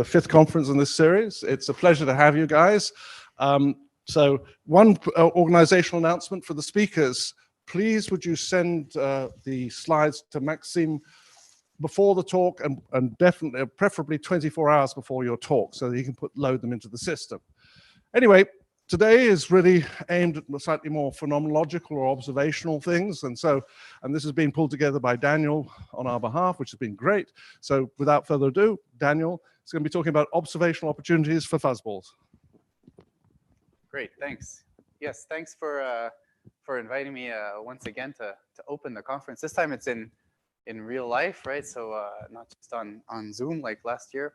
the 5th conference in this series. It's a pleasure to have you guys. So one organizational announcement for the speakers. Please would you send the slides to Maxime before the talk and definitely, preferably 24 hours before your talk so that he can load them into the system. Anyway, today is really aimed at slightly more phenomenological or observational things. And this has been pulled together by Daniel on our behalf, which has been great. So without further ado, Daniel is going to be talking about observational opportunities for fuzzballs. Great, thanks. Yes, thanks for inviting me once again to open the conference. This time it's in real life, right? So not just on Zoom like last year.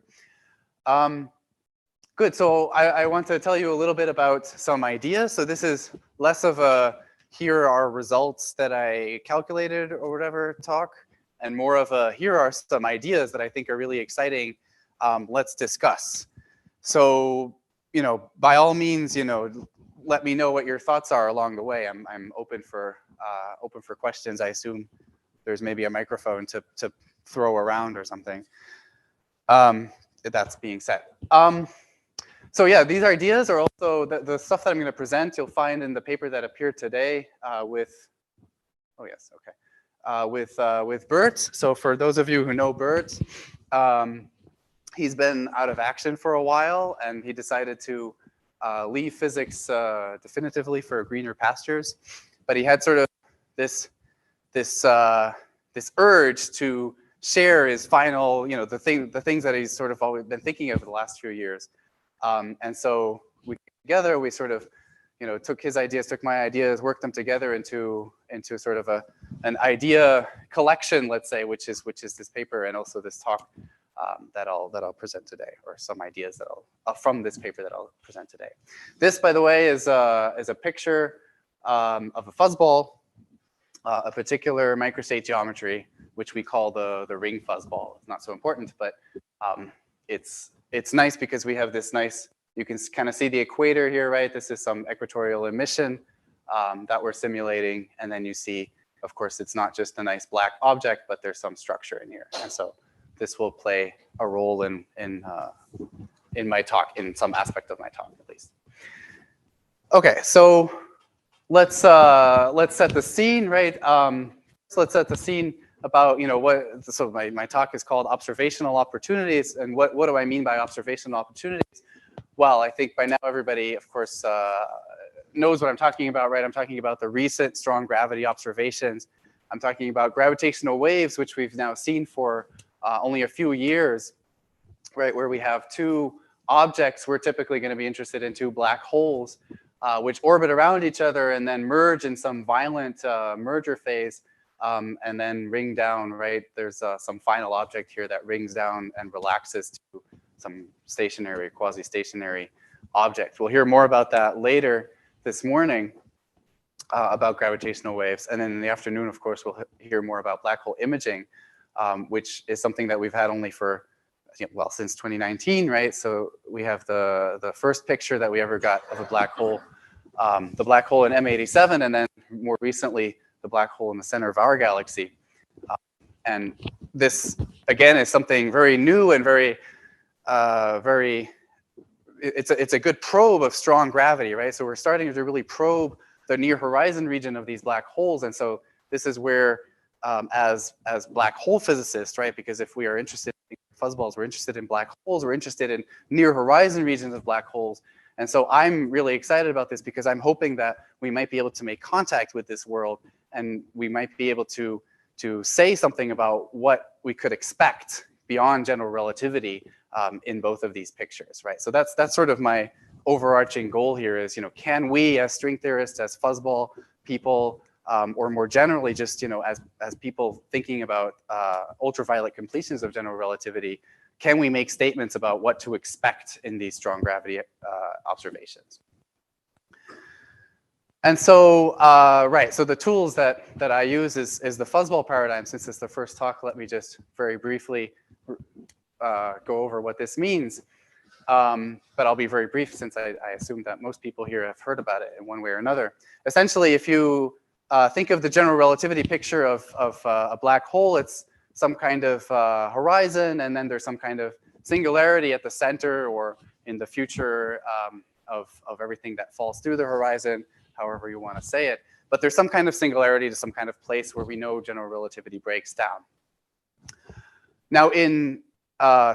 Good, so I want to tell you a little bit about some ideas. So this is less of a here are results that I calculated or whatever talk, and more of a here are some ideas that I think are really exciting. Let's discuss. So, by all means, let me know what your thoughts are along the way. I'm open for questions. I assume there's maybe a microphone to throw around or something. That's being said. So yeah, these ideas are also the stuff that I'm going to present. You'll find in the paper that appeared today with Bert. So for those of you who know Bert, he's been out of action for a while, and he decided to leave physics definitively for greener pastures. But he had sort of this urge to share his final, the things that he's sort of always been thinking of for the last few years. And so together we sort of, took his ideas, took my ideas, worked them together into sort of an idea collection, let's say, which is this paper and also this talk that I'll present today, or some ideas that from this paper that I'll present today. This, by the way, is a picture of a fuzzball, a particular microstate geometry, which we call the ring fuzzball. It's not so important, but it's nice because we have this nice, you can kind of see the equator here, right? This is some equatorial emission that we're simulating. And then you see, of course, it's not just a nice black object, but there's some structure in here. And so this will play a role in my talk, in some aspect of my talk, at least. Okay, so let's set the scene, right? So let's set the scene about, so my talk is called Observational Opportunities. And what do I mean by observational opportunities? Well, I think by now everybody, of course, knows what I'm talking about, right? I'm talking about the recent strong gravity observations. I'm talking about gravitational waves, which we've now seen for only a few years, right? Where we have two objects. We're typically going to be interested in two black holes, which orbit around each other and then merge in some violent merger phase. And then ring down, right? There's some final object here that rings down and relaxes to some stationary, quasi-stationary object. We'll hear more about that later this morning about gravitational waves. And then in the afternoon, of course, we'll hear more about black hole imaging, which is something that we've had only for, well, since 2019, right? So we have the first picture that we ever got of a black hole, the black hole in M87, and then more recently, the black hole in the center of our galaxy. And this, again, is something very new and it's a good probe of strong gravity, right? So we're starting to really probe the near horizon region of these black holes. And so this is where, as black hole physicists, right? Because if we are interested in fuzzballs, we're interested in black holes, we're interested in near horizon regions of black holes. And so I'm really excited about this because I'm hoping that we might be able to make contact with this world, and we might be able to say something about what we could expect beyond general relativity in both of these pictures, right? So that's sort of my overarching goal here is, can we as string theorists, as fuzzball people, or more generally just, as people thinking about ultraviolet completions of general relativity, can we make statements about what to expect in these strong gravity observations? And so, right, so the tools that I use is the Fuzzball Paradigm. Since it's the first talk, let me just very briefly go over what this means. But I'll be very brief since I assume that most people here have heard about it in one way or another. Essentially, if you think of the general relativity picture of a black hole, it's some kind of horizon, and then there's some kind of singularity at the center or in the future of everything that falls through the horizon, however you want to say it. But there's some kind of singularity to some kind of place where we know general relativity breaks down. Now, in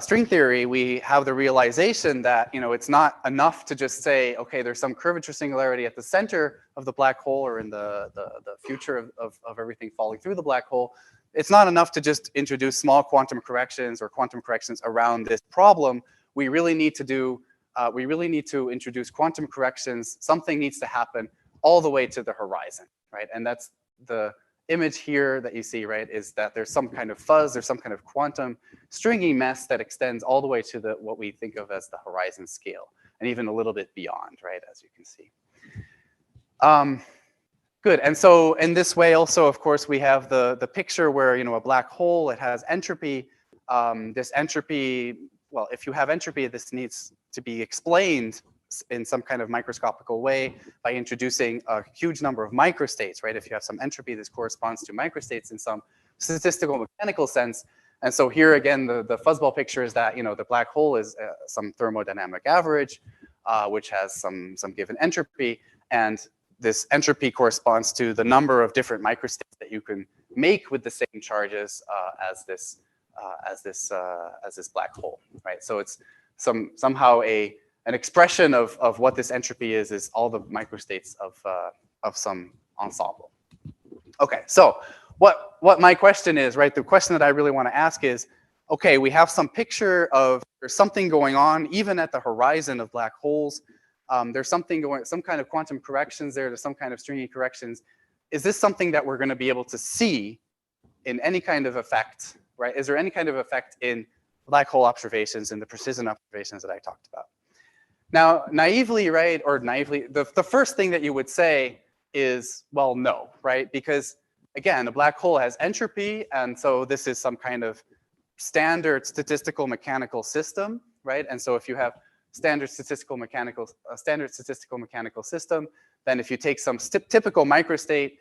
string theory, we have the realization that it's not enough to just say, okay, there's some curvature singularity at the center of the black hole or in the future of everything falling through the black hole. It's not enough to just introduce small quantum corrections or quantum corrections around this problem. We really need to introduce quantum corrections. Something needs to happen all the way to the horizon, right? And that's the image here that you see, right, is that there's some kind of fuzz, there's some kind of quantum stringy mess that extends all the way to what we think of as the horizon scale, and even a little bit beyond, right, as you can see. Good, and so in this way also, of course, we have the picture where, a black hole, it has entropy. This entropy, well, if you have entropy, this needs to be explained in some kind of microscopical way by introducing a huge number of microstates, right? If you have some entropy, this corresponds to microstates in some statistical mechanical sense. And so here again, the fuzzball picture is that, the black hole is some thermodynamic average, which has some given entropy. And this entropy corresponds to the number of different microstates that you can make with the same charges as this black hole, right? So it's somehow an expression of what this entropy is all the microstates of some ensemble. Okay, so what my question is, right? The question that I really want to ask is, okay, we have some picture of there's something going on even at the horizon of black holes. There's something going, some kind of quantum corrections there, there's some kind of stringy corrections. Is this something that we're going to be able to see in any kind of effect, right? Is there any kind of effect in black hole observations and the precision observations that I talked about? Now, naively, right, or naively, the first thing that you would say is, well, no, right? Because again, a black hole has entropy, and so this is some kind of standard statistical mechanical system, right? And so if you have standard statistical mechanical system, then if you take some typical microstate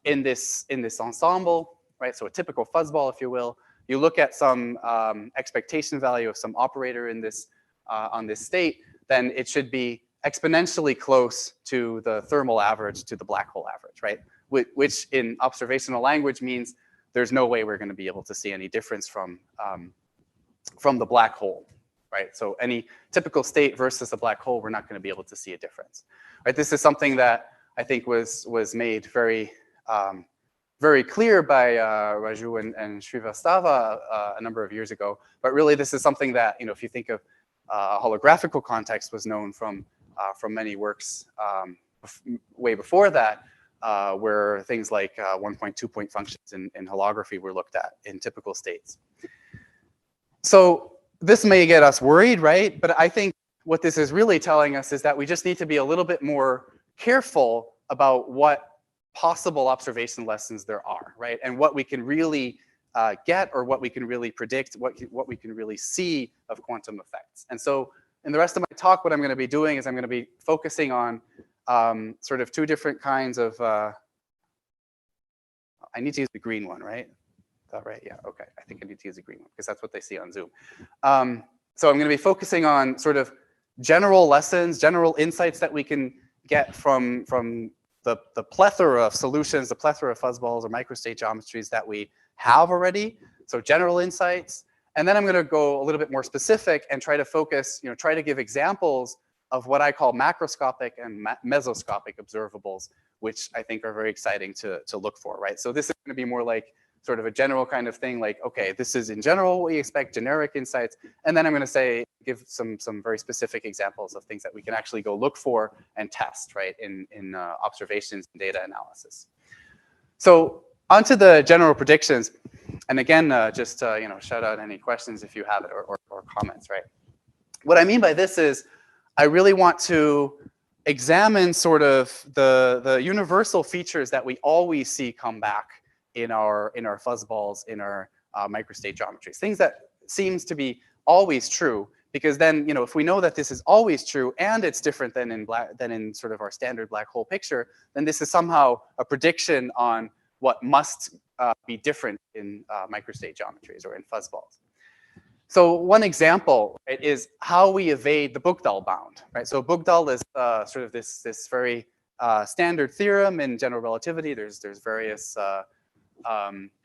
in this ensemble, right? So a typical fuzzball, if you will, you look at some expectation value of some operator in this on this state, then it should be exponentially close to the thermal average to the black hole average, right? Which in observational language means there's no way we're going to be able to see any difference from the black hole, right? So any typical state versus a black hole, we're not going to be able to see a difference, right? This is something that I think was made very clear by Raju and Srivastava a number of years ago. But really, this is something that, if you think of holographical context, was known from many works way before that, where things like 1.2 point functions in holography were looked at in typical states. So this may get us worried, right? But I think what this is really telling us is that we just need to be a little bit more careful about what possible observation lessons there are, right? And what we can really get, or what we can really predict, what we can really see of quantum effects. And so in the rest of my talk, what I'm going to be doing is I'm going to be focusing on sort of two different kinds of, I need to use the green one, right? Is that right? Yeah, okay. I think I need to use the green one because that's what they see on Zoom. So I'm going to be focusing on sort of general lessons, general insights that we can get from the plethora of solutions, the plethora of fuzzballs or microstate geometries that we have already. So general insights. And then I'm going to go a little bit more specific and try to focus, try to give examples of what I call macroscopic and mesoscopic observables, which I think are very exciting to look for, right? So this is going to be more like sort of a general kind of thing, like, okay, this is in general what we expect, generic insights. And then I'm going to give some very specific examples of things that we can actually go look for and test, right, in observations and data analysis. So onto the general predictions. And again, just shout out any questions if you have it, or comments, right? What I mean by this is I really want to examine sort of the universal features that we always see come back in our fuzzballs, in our microstate geometries, things that seems to be always true, because then, if we know that this is always true and it's different than in sort of our standard black hole picture, then this is somehow a prediction on what must be different in microstate geometries or in fuzzballs. So one example, right, is how we evade the Boogdahl bound, right? So Boogdahl is sort of this very standard theorem in general relativity. There's various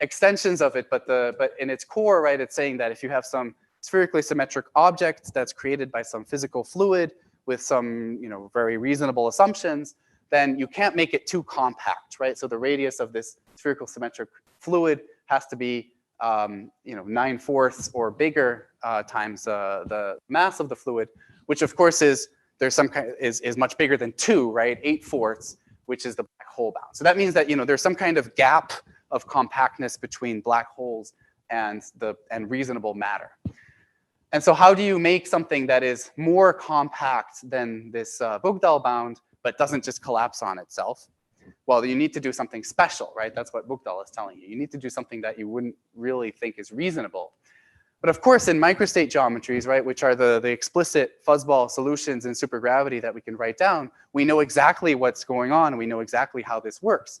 extensions of it, but in its core, right, it's saying that if you have some spherically symmetric object that's created by some physical fluid with some, very reasonable assumptions, then you can't make it too compact, right? So the radius of this spherical symmetric fluid has to be 9/4 or bigger times the mass of the fluid, which of course is much bigger than 2, right? 8/4, which is the black hole bound. So that means that there's some kind of gap of compactness between black holes and reasonable matter. And so how do you make something that is more compact than this Boogdahl bound, but doesn't just collapse on itself? Well, you need to do something special, right? That's what Boogdahl is telling you. You need to do something that you wouldn't really think is reasonable. But of course, in microstate geometries, right, which are the explicit fuzzball solutions in supergravity that we can write down, we know exactly what's going on, and we know exactly how this works.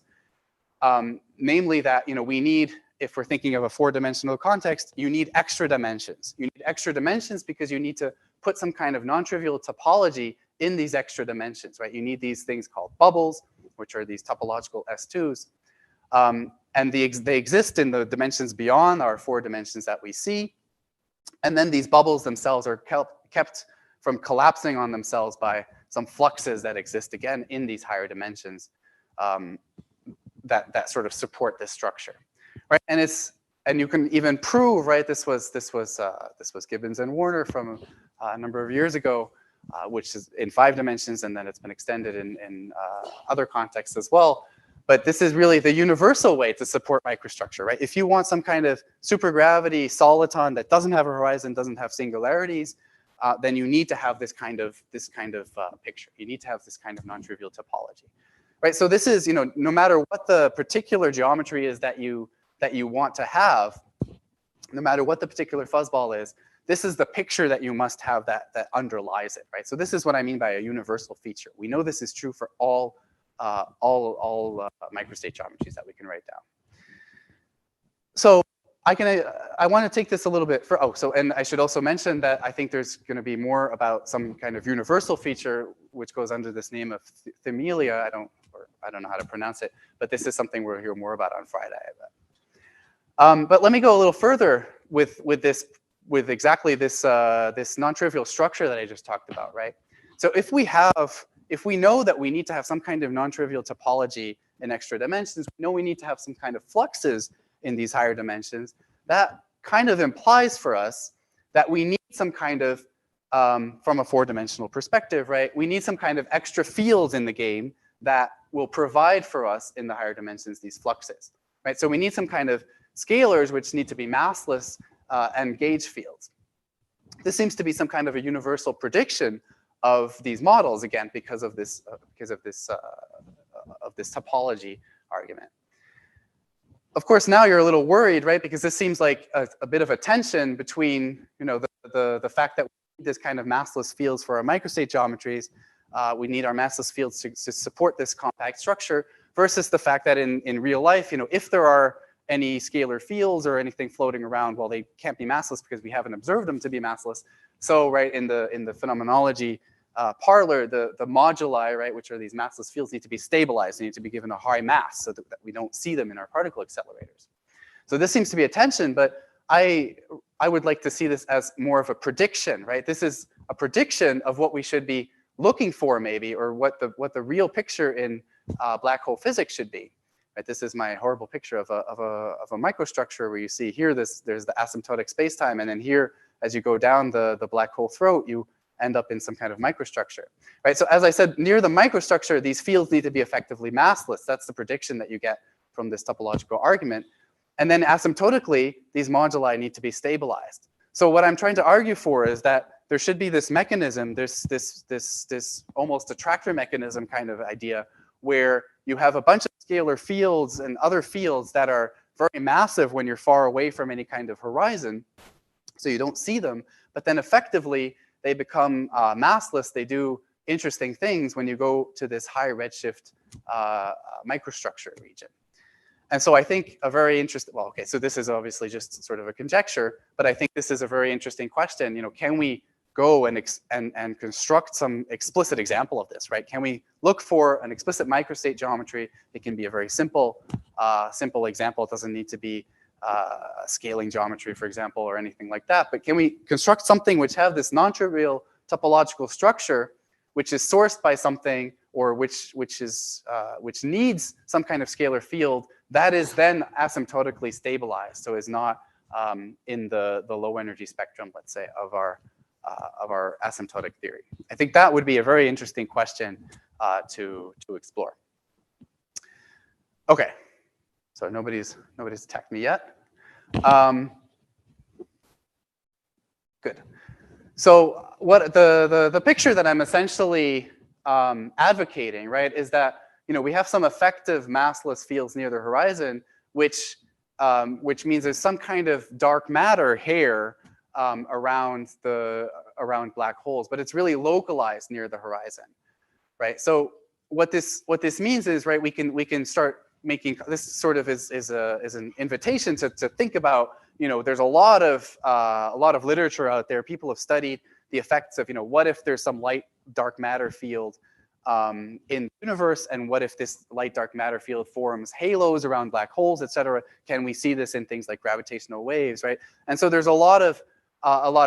Namely that, we need, if we're thinking of a 4-dimensional context, you need extra dimensions. You need extra dimensions because you need to put some kind of non-trivial topology in these extra dimensions, right? You need these things called bubbles, which are these topological S2s. And they exist in the dimensions beyond our 4 dimensions that we see. And then these bubbles themselves are kept from collapsing on themselves by some fluxes that exist, again, in these higher dimensions that sort of support this structure, right? And you can even prove, right? This was Gibbons and Warner from a number of years ago, which is in 5 dimensions, and then it's been extended in other contexts as well. But this is really the universal way to support microstructure, right? If you want some kind of supergravity soliton that doesn't have a horizon, doesn't have singularities, then you need to have this kind of picture. You need to have this kind of non-trivial topology, right? So this is, no matter what the particular geometry is that you want to have, no matter what the particular fuzzball is, this is the picture that you must have that underlies it, right? So this is what I mean by a universal feature. We know this is true for all microstate geometries that we can write down. So I want to take this a little bit for, and I should also mention that I think there's going to be more about some kind of universal feature which goes under this name of Themelia. I don't know how to pronounce it, but this is something we'll hear more about on Friday, I bet. But let me go a little further with exactly this non-trivial structure that I just talked about, right? So if we know that we need to have some kind of non-trivial topology in extra dimensions, we know we need to have some kind of fluxes in these higher dimensions, that kind of implies for us that we need some kind of, from a 4-dimensional perspective, right? We need some kind of extra fields in the game that will provide for us in the higher dimensions these fluxes, right? So we need some kind of scalars which need to be massless and gauge fields. This seems to be some kind of a universal prediction of these models, again, because of this topology argument. Of course, now you're a little worried, right? Because this seems like a bit of a tension between, the fact that we need this kind of massless fields for our microstate geometries. We need our massless fields to support this compact structure, versus the fact that in real life, if there are any scalar fields or anything floating around, well, they can't be massless because we haven't observed them to be massless. So, right, in the phenomenology parlor, the moduli, right, which are these massless fields, need to be stabilized. They need to be given a high mass so that we don't see them in our particle accelerators. So this seems to be a tension, but I would like to see this as more of a prediction, right? This is a prediction of what we should be looking for, maybe, or what the real picture in black hole physics should be. Right? This is my horrible picture of a microstructure where you see here there's the asymptotic spacetime, and then here, as you go down the black hole throat, you end up in some kind of microstructure, right? So as I said, near the microstructure, these fields need to be effectively massless. That's the prediction that you get from this topological argument. And then asymptotically, these moduli need to be stabilized. So what I'm trying to argue for is that there should be this mechanism, this almost attractor mechanism kind of idea, where you have a bunch of scalar fields and other fields that are very massive when you're far away from any kind of horizon, so you don't see them, but then effectively they become massless. They do interesting things when you go to this high redshift microstructure region. And so I think a very interesting, well, okay, so this is obviously just sort of a conjecture, but I think this is a very interesting question. Can we go and construct some explicit example of this, right? Can we look for an explicit microstate geometry? It can be a very simple example. It doesn't need to be scaling geometry, for example, or anything like that. But can we construct something which have this non-trivial topological structure, which is sourced by something, or which needs some kind of scalar field that is then asymptotically stabilized, so is not in the low energy spectrum, let's say, of our asymptotic theory? I think that would be a very interesting question to explore. Okay, so nobody's attacked me yet. Good. So what the picture that I'm essentially advocating, right, is that we have some effective massless fields near the horizon, which means there's some kind of dark matter hair around black holes, but it's really localized near the horizon, right? So what this means is, right, we can start making this sort of is an invitation to think about, there's a lot of literature out there. People have studied the effects of, what if there's some light dark matter field in the universe, and what if this light dark matter field forms halos around black holes, et cetera? Can we see this in things like gravitational waves, right? And so there's a lot of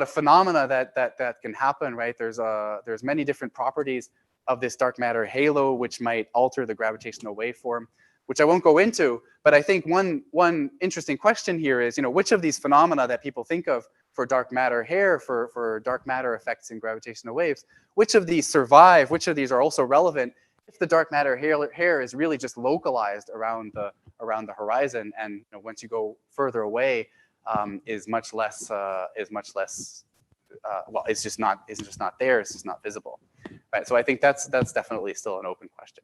phenomena that can happen, right? There's many different properties of this dark matter halo which might alter the gravitational waveform, which I won't go into. But I think one interesting question here is, which of these phenomena that people think of for dark matter hair, for dark matter effects in gravitational waves, which of these survive? Which of these are also relevant if the dark matter hair is really just localized around the horizon, and once you go further away, is much less. Well, it's just not there. It's just not visible, right? So I think that's definitely still an open question.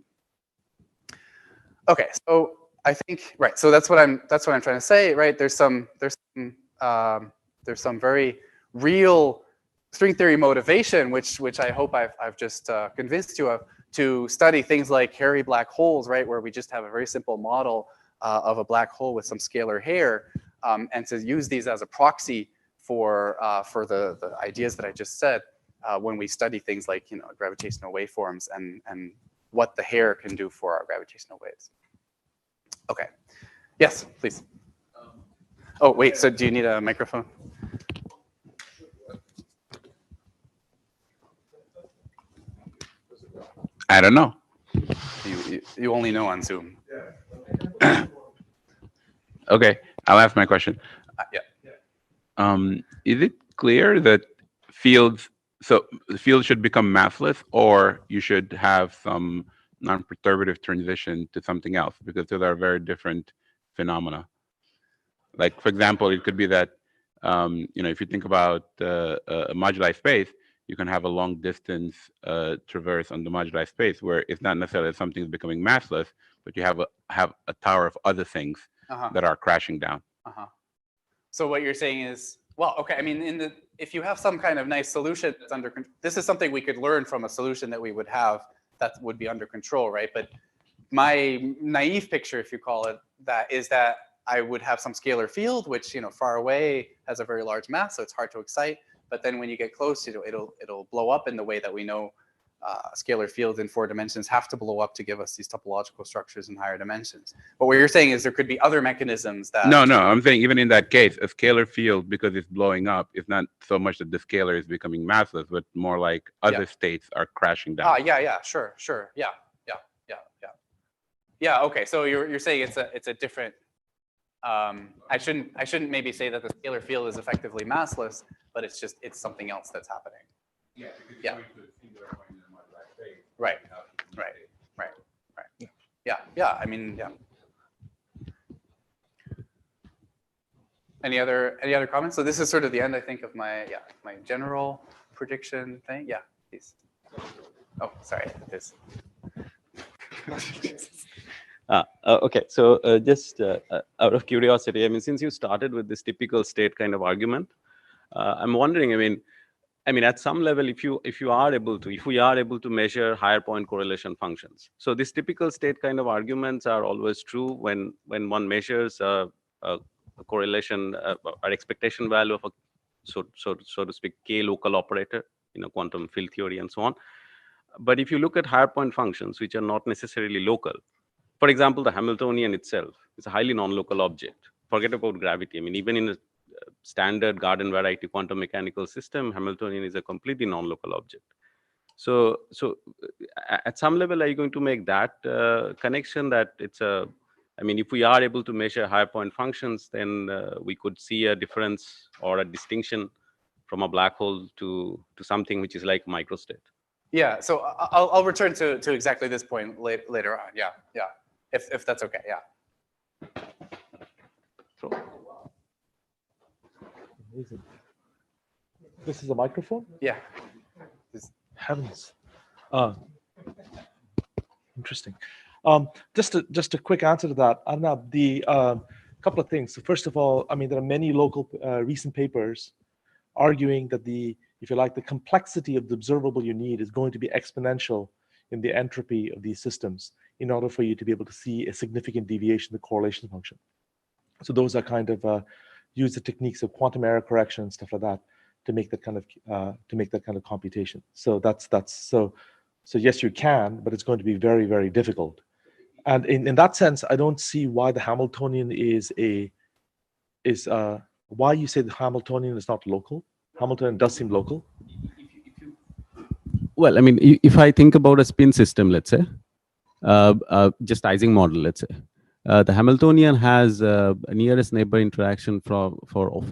Okay, so I think, right, so that's what I'm trying to say, right? There's some very real string theory motivation, which I hope I've just convinced you of, to study things like hairy black holes, right, where we just have a very simple model of a black hole with some scalar hair, and to use these as a proxy for the ideas that I just said when we study things like gravitational waveforms and what the hair can do for our gravitational waves. Okay. Yes, please. Oh, wait, so do you need a microphone? I don't know. You only know on Zoom. Okay, I'll ask my question. Yeah. Is it clear that fields should become massless, or you should have some non-perturbative transition to something else, because those are very different phenomena? Like, for example, it could be that if you think about a moduli space, you can have a long distance traverse on the moduli space where it's not necessarily something becoming massless, but you have a tower of other things that are crashing down. So what you're saying is, well, okay, I mean, if you have some kind of nice solution that's under control, this is something we could learn from a solution that we would have that would be under control, right? But my naive picture, if you call it that, is that I would have some scalar field, which far away has a very large mass, so it's hard to excite. But then when you get close, it'll blow up in the way that we know scalar fields in 4 dimensions have to blow up to give us these topological structures in higher dimensions. But what you're saying is there could be other mechanisms that... No, I'm saying even in that case, a scalar field, because it's blowing up, is not so much that the scalar is becoming massless, but more like other states are crashing down. Yeah, sure. Yeah, okay, so you're saying it's a different... I shouldn't maybe say that the scalar field is effectively massless, but it's something else that's happening. Yeah. Right. Yeah. I mean, yeah. Any other comments? So this is sort of the end, I think, of my general prediction thing. Yeah, please. Oh, sorry. This. Okay, so just out of curiosity, I mean, since you started with this typical state kind of argument, I'm wondering, I mean, I mean, at some level, if we are able to measure higher point correlation functions. So these typical state kind of arguments are always true when one measures a correlation or expectation value of a so to speak k local operator in a quantum field theory and so on. But if you look at higher point functions which are not necessarily local, for example, the Hamiltonian itself is a highly non-local object. Forget about gravity. I mean, even in a standard garden variety quantum mechanical system, Hamiltonian is a completely non-local object. So at some level, are you going to make that connection that it's a, I mean, if we are able to measure higher point functions, then we could see a difference or a distinction from a black hole to something which is like microstate. Yeah, so I'll return to exactly this point later on. Yeah, if that's okay. Yeah. Amazing. This is a microphone? Yeah. Heavens. Interesting. Just a quick answer to that. Arnab, the couple of things. So first of all, I mean, there are many local recent papers arguing that if you like, the complexity of the observable you need is going to be exponential in the entropy of these systems in order for you to be able to see a significant deviation in the correlation function. So those are kind of use the techniques of quantum error correction and stuff like that to make that kind of computation. So so yes, you can, but it's going to be very, very difficult. And in that sense, I don't see why the Hamiltonian why you say the Hamiltonian is not local. Hamiltonian does seem local. Well, I mean, if I think about a spin system, let's say, just Ising model, let's say, the Hamiltonian has a nearest neighbor interaction for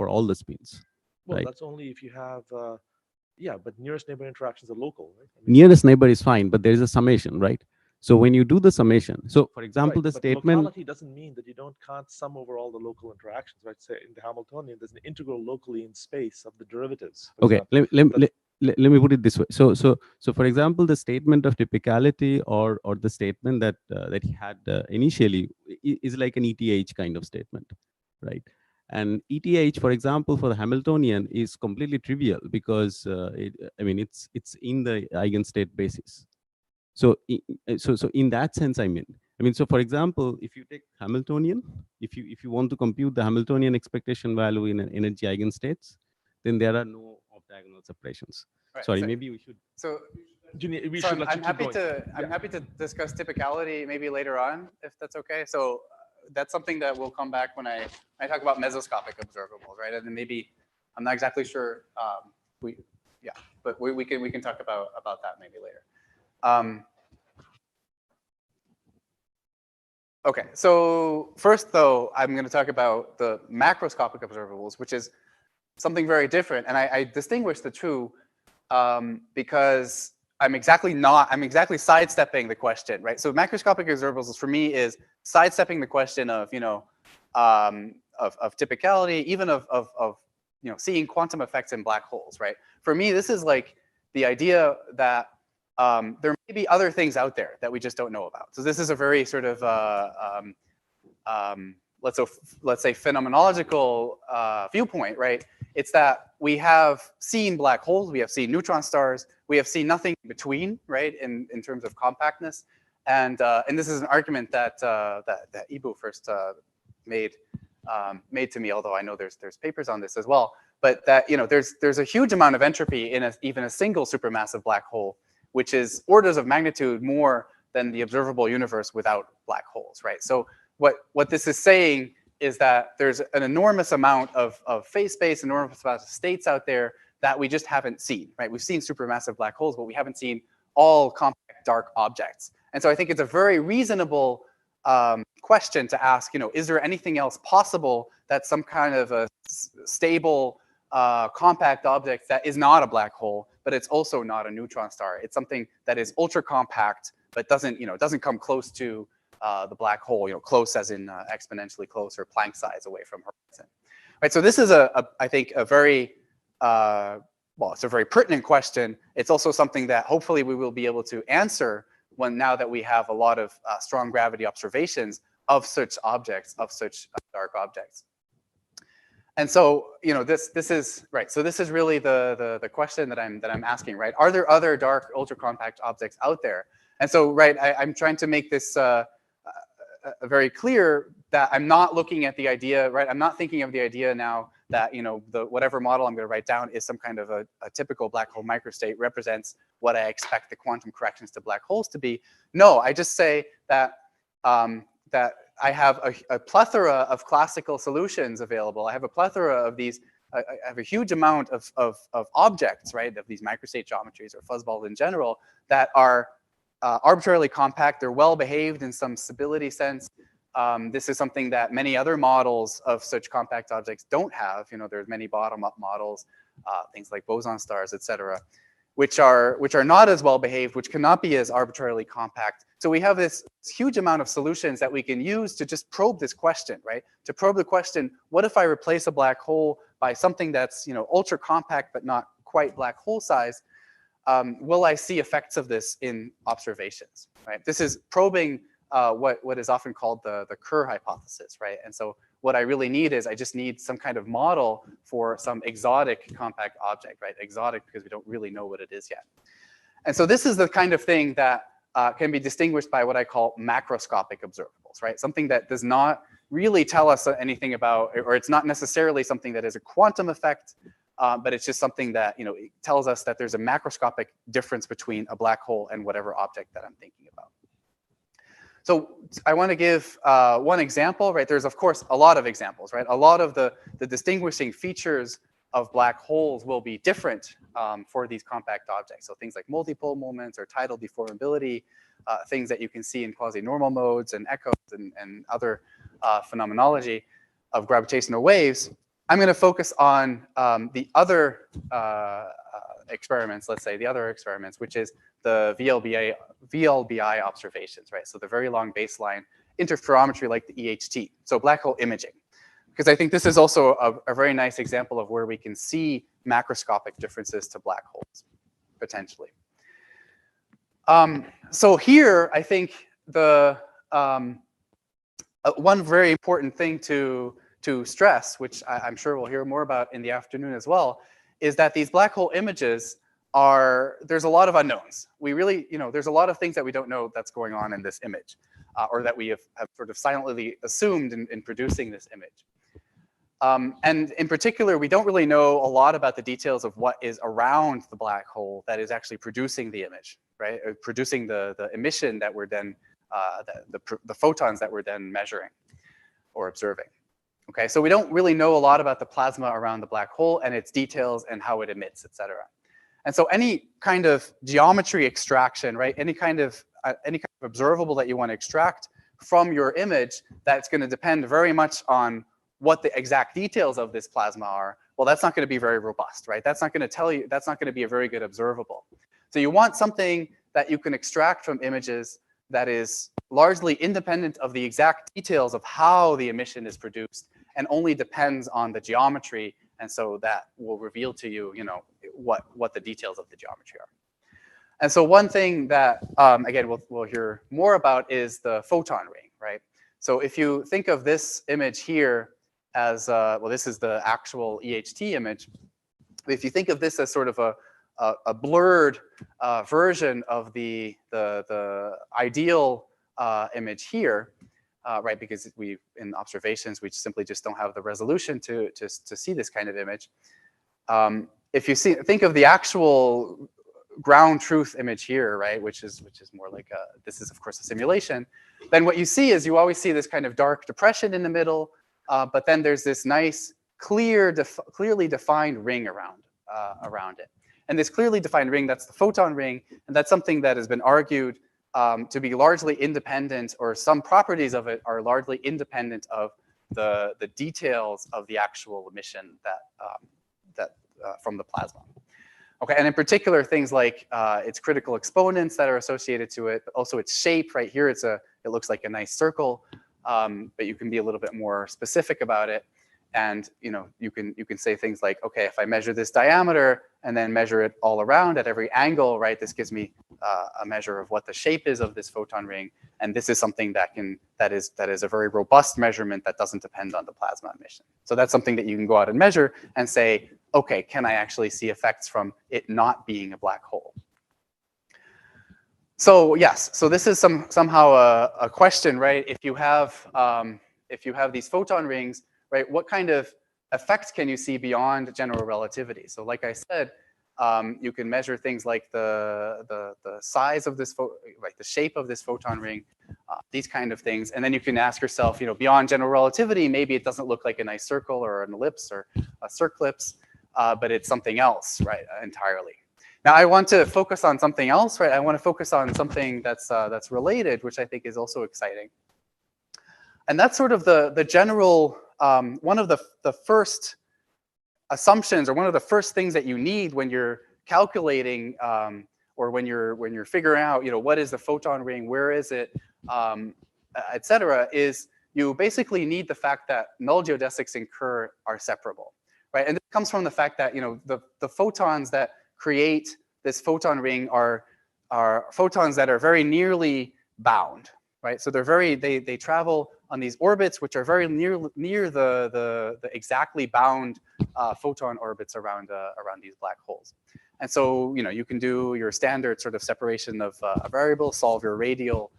all the spins. Well, right? That's only if you have, but nearest neighbor interactions are local, right? I mean, Nearest neighbor is fine, but there is a summation, right? So when you do the summation, so for example, right, the but statement. Locality doesn't mean that you can't sum over all the local interactions, right? Say in the Hamiltonian, there's an integral locally in space of the derivatives. Okay, let me put it this way. So for example, the statement of typicality or the statement that that he had initially is like an ETH kind of statement, right? And ETH, for example, for the Hamiltonian is completely trivial because it's in the eigenstate basis. So in that sense, I mean, so for example, if you take Hamiltonian, if you want to compute the Hamiltonian expectation value in an energy eigenstates, then there are no off-diagonal separations. Right, Sorry, maybe we should. So I'm happy to discuss typicality maybe later on, if that's okay. So that's something that will come back when I talk about mesoscopic observables, right? And then maybe I'm not exactly sure. But we can talk about that maybe later. Okay, so first though, I'm going to talk about the macroscopic observables, which is something very different. And I distinguish the two because I'm exactly sidestepping the question, right? So macroscopic observables for me is sidestepping the question of, of typicality, even of seeing quantum effects in black holes, right? For me, this is like the idea that there may be other things out there that we just don't know about. So this is a very sort of let's say phenomenological viewpoint, right? It's that we have seen black holes, we have seen neutron stars, we have seen nothing in between, right? In terms of compactness, and this is an argument that that Ibu first made to me. Although I know there's papers on this as well, but that there's a huge amount of entropy in even a single supermassive black hole, which is orders of magnitude more than the observable universe without black holes, right? So what this is saying is that there's an enormous amount of phase space, enormous amount of states out there that we just haven't seen, right? We've seen supermassive black holes, but we haven't seen all compact dark objects. And so I think it's a very reasonable question to ask, is there anything else possible that's some kind of a stable compact object that is not a black hole, but it's also not a neutron star? It's something that is ultra compact, but doesn't come close to the black hole, close as in exponentially close or Planck size away from horizon. Right. So this is I think a very it's a very pertinent question. It's also something that hopefully we will be able to answer now that we have a lot of strong gravity observations of such objects, of such dark objects. And so, you know, this is right. So this is really the question that I'm asking, right? Are there other dark ultra compact objects out there? And so, right, I'm trying to make this very clear that I'm not looking at the idea, right? I'm not thinking of the idea now that, you know, whatever model I'm going to write down is some kind of a typical black hole microstate represents what I expect the quantum corrections to black holes to be. No, I just say that that I have a plethora of classical solutions available. I have a plethora of these. I have a huge amount of objects, right, of these microstate geometries or fuzzballs in general that are arbitrarily compact. They're well behaved in some stability sense. This is something that many other models of such compact objects don't have. You know, there's many bottom-up models, things like boson stars, et cetera, which are not as well behaved, which cannot be as arbitrarily compact. So we have this huge amount of solutions that we can use to just probe this question, right? To probe the question, what if I replace a black hole by something that's, you know, ultra compact but not quite black hole size? Will I see effects of this in observations, right? This is probing what is often called the Kerr hypothesis, right? And so what I really need is I just need some kind of model for some exotic compact object, right? Exotic because we don't really know what it is yet. And so this is the kind of thing that can be distinguished by what I call macroscopic observables, right? Something that does not really tell us anything about, or it's not necessarily something that is a quantum effect, but it's just something that, you know, it tells us that there's a macroscopic difference between a black hole and whatever object that I'm thinking about. So I want to give one example, right? There's, of course, a lot of examples, right? A lot of the distinguishing features of black holes will be different for these compact objects. So things like multipole moments or tidal deformability, things that you can see in quasi-normal modes and echoes and other phenomenology of gravitational waves. I'm going to focus on the other experiments, let's say, the other experiments, which is the VLBI observations, right? So the very long baseline interferometry like the EHT, so black hole imaging. Because I think this is also a very nice example of where we can see macroscopic differences to black holes, potentially. So here, I think the one very important thing to stress, which I'm sure we'll hear more about in the afternoon as well, is that these black hole images there's a lot of unknowns. We really, you know, there's a lot of things that we don't know that's going on in this image, or that we have sort of silently assumed in producing this image. And in particular, we don't really know a lot about the details of what is around the black hole that is actually producing the image, right? Producing the emission that we're then, the photons that we're then measuring or observing. Okay, so we don't really know a lot about the plasma around the black hole and its details and how it emits, et cetera. And so any kind of geometry extraction, right? Any kind of observable that you want to extract from your image, that's going to depend very much on what the exact details of this plasma are. Well, that's not going to be very robust, right? That's not going to tell you, that's not going to be a very good observable. So you want something that you can extract from images that is largely independent of the exact details of how the emission is produced and only depends on the geometry. And so that will reveal to you, you know, what the details of the geometry are. And so one thing that, again, we'll hear more about is the photon ring, right? So if you think of this image here as, well, this is the actual EHT image. If you think of this as sort of a blurred version of the ideal image here, right? Because in observations, we simply just don't have the resolution to see this kind of image. If you think of the actual ground truth image here, right, which is more like this is of course a simulation, then what you see is you always see this kind of dark depression in the middle, but then there's this nice, clearly defined ring around it. And this clearly defined ring, that's the photon ring, and that's something that has been argued to be largely independent, or some properties of it are largely independent of the details of the actual emission that from the plasma. Okay, and in particular, things like its critical exponents that are associated to it, but also its shape. Right here, it looks like a nice circle, but you can be a little bit more specific about it. And you know, you can say things like, okay, if I measure this diameter and then measure it all around at every angle, right, this gives me a measure of what the shape is of this photon ring, and this is something that is a very robust measurement that doesn't depend on the plasma emission. So that's something that you can go out and measure and say, okay, can I actually see effects from it not being a black hole? So yes, so this is somehow a question, right? If you have these photon rings, right, what kind of effects can you see beyond general relativity? So like I said, you can measure things like the size of this, like the shape of this photon ring, these kind of things. And then you can ask yourself, beyond general relativity, maybe it doesn't look like a nice circle or an ellipse or a circlipse, but it's something else, right, entirely. Now I want to focus on something else, right? I want to focus on something that's related, which I think is also exciting. And that's sort of the general, one of the first assumptions, or one of the first things that you need when you're calculating or when you're figuring out, what is the photon ring, where is it, et cetera, is you basically need the fact that null geodesics in Kerr are separable, right? And this comes from the fact that the photons that create this photon ring are photons that are very nearly bound, right? So they travel on these orbits which are very near the exactly bound photon orbits around these black holes. And so you can do your standard sort of separation of a variable, solve your radial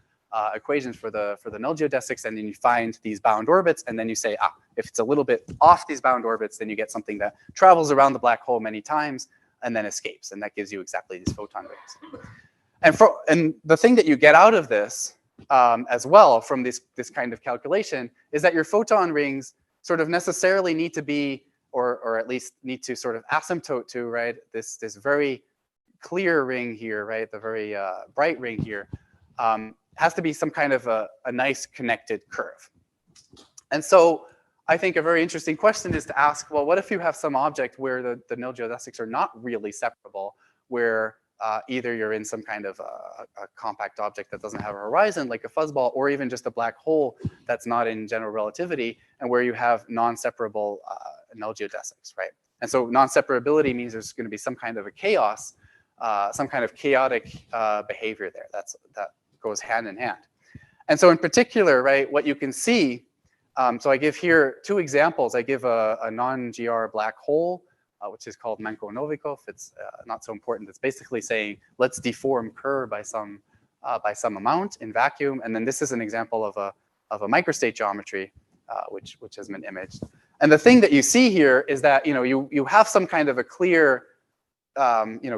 equations for the null geodesics, and then you find these bound orbits, and then you say, if it's a little bit off these bound orbits, then you get something that travels around the black hole many times and then escapes, and that gives you exactly these photon rings. And the thing that you get out of this as well from this kind of calculation is that your photon rings sort of necessarily need to be, or at least need to sort of asymptote to, right, this very clear ring here, right, the very bright ring here, has to be some kind of a nice connected curve. And so I think a very interesting question is to ask, well, what if you have some object where the null geodesics are not really separable, where either you're in some kind of a compact object that doesn't have a horizon, like a fuzzball, or even just a black hole that's not in general relativity, and where you have non-separable null geodesics, right? And so non-separability means there's going to be some kind of a chaos, some kind of chaotic behavior there. That goes hand in hand. And so in particular, right, what you can see, so I give here two examples. I give a non-GR black hole, which is called Manko-Novikov. It's not so important. It's basically saying, let's deform Kerr by some amount in vacuum. And then this is an example of a microstate geometry, which has been imaged. And the thing that you see here is that you have some kind of a clear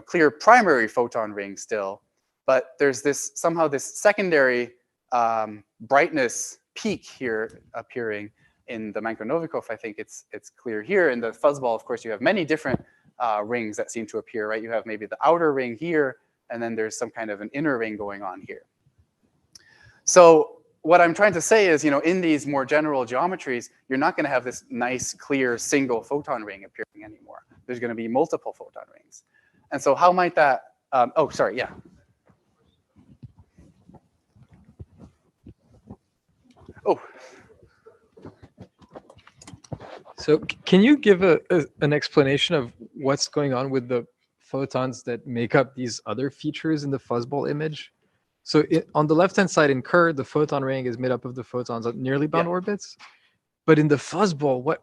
clear primary photon ring still, but there's somehow this secondary brightness peak here appearing in the Manko-Novikov. I think it's clear here. In the fuzzball, of course, you have many different rings that seem to appear, right? You have maybe the outer ring here, and then there's some kind of an inner ring going on here. So what I'm trying to say is, in these more general geometries, you're not going to have this nice, clear, single photon ring appearing anymore. There's going to be multiple photon rings. And so how might that, oh, sorry, yeah. Oh. So can you give an explanation of what's going on with the photons that make up these other features in the fuzzball image? So on the left-hand side in Kerr, the photon ring is made up of the photons at nearly bound orbits. But in the fuzzball, what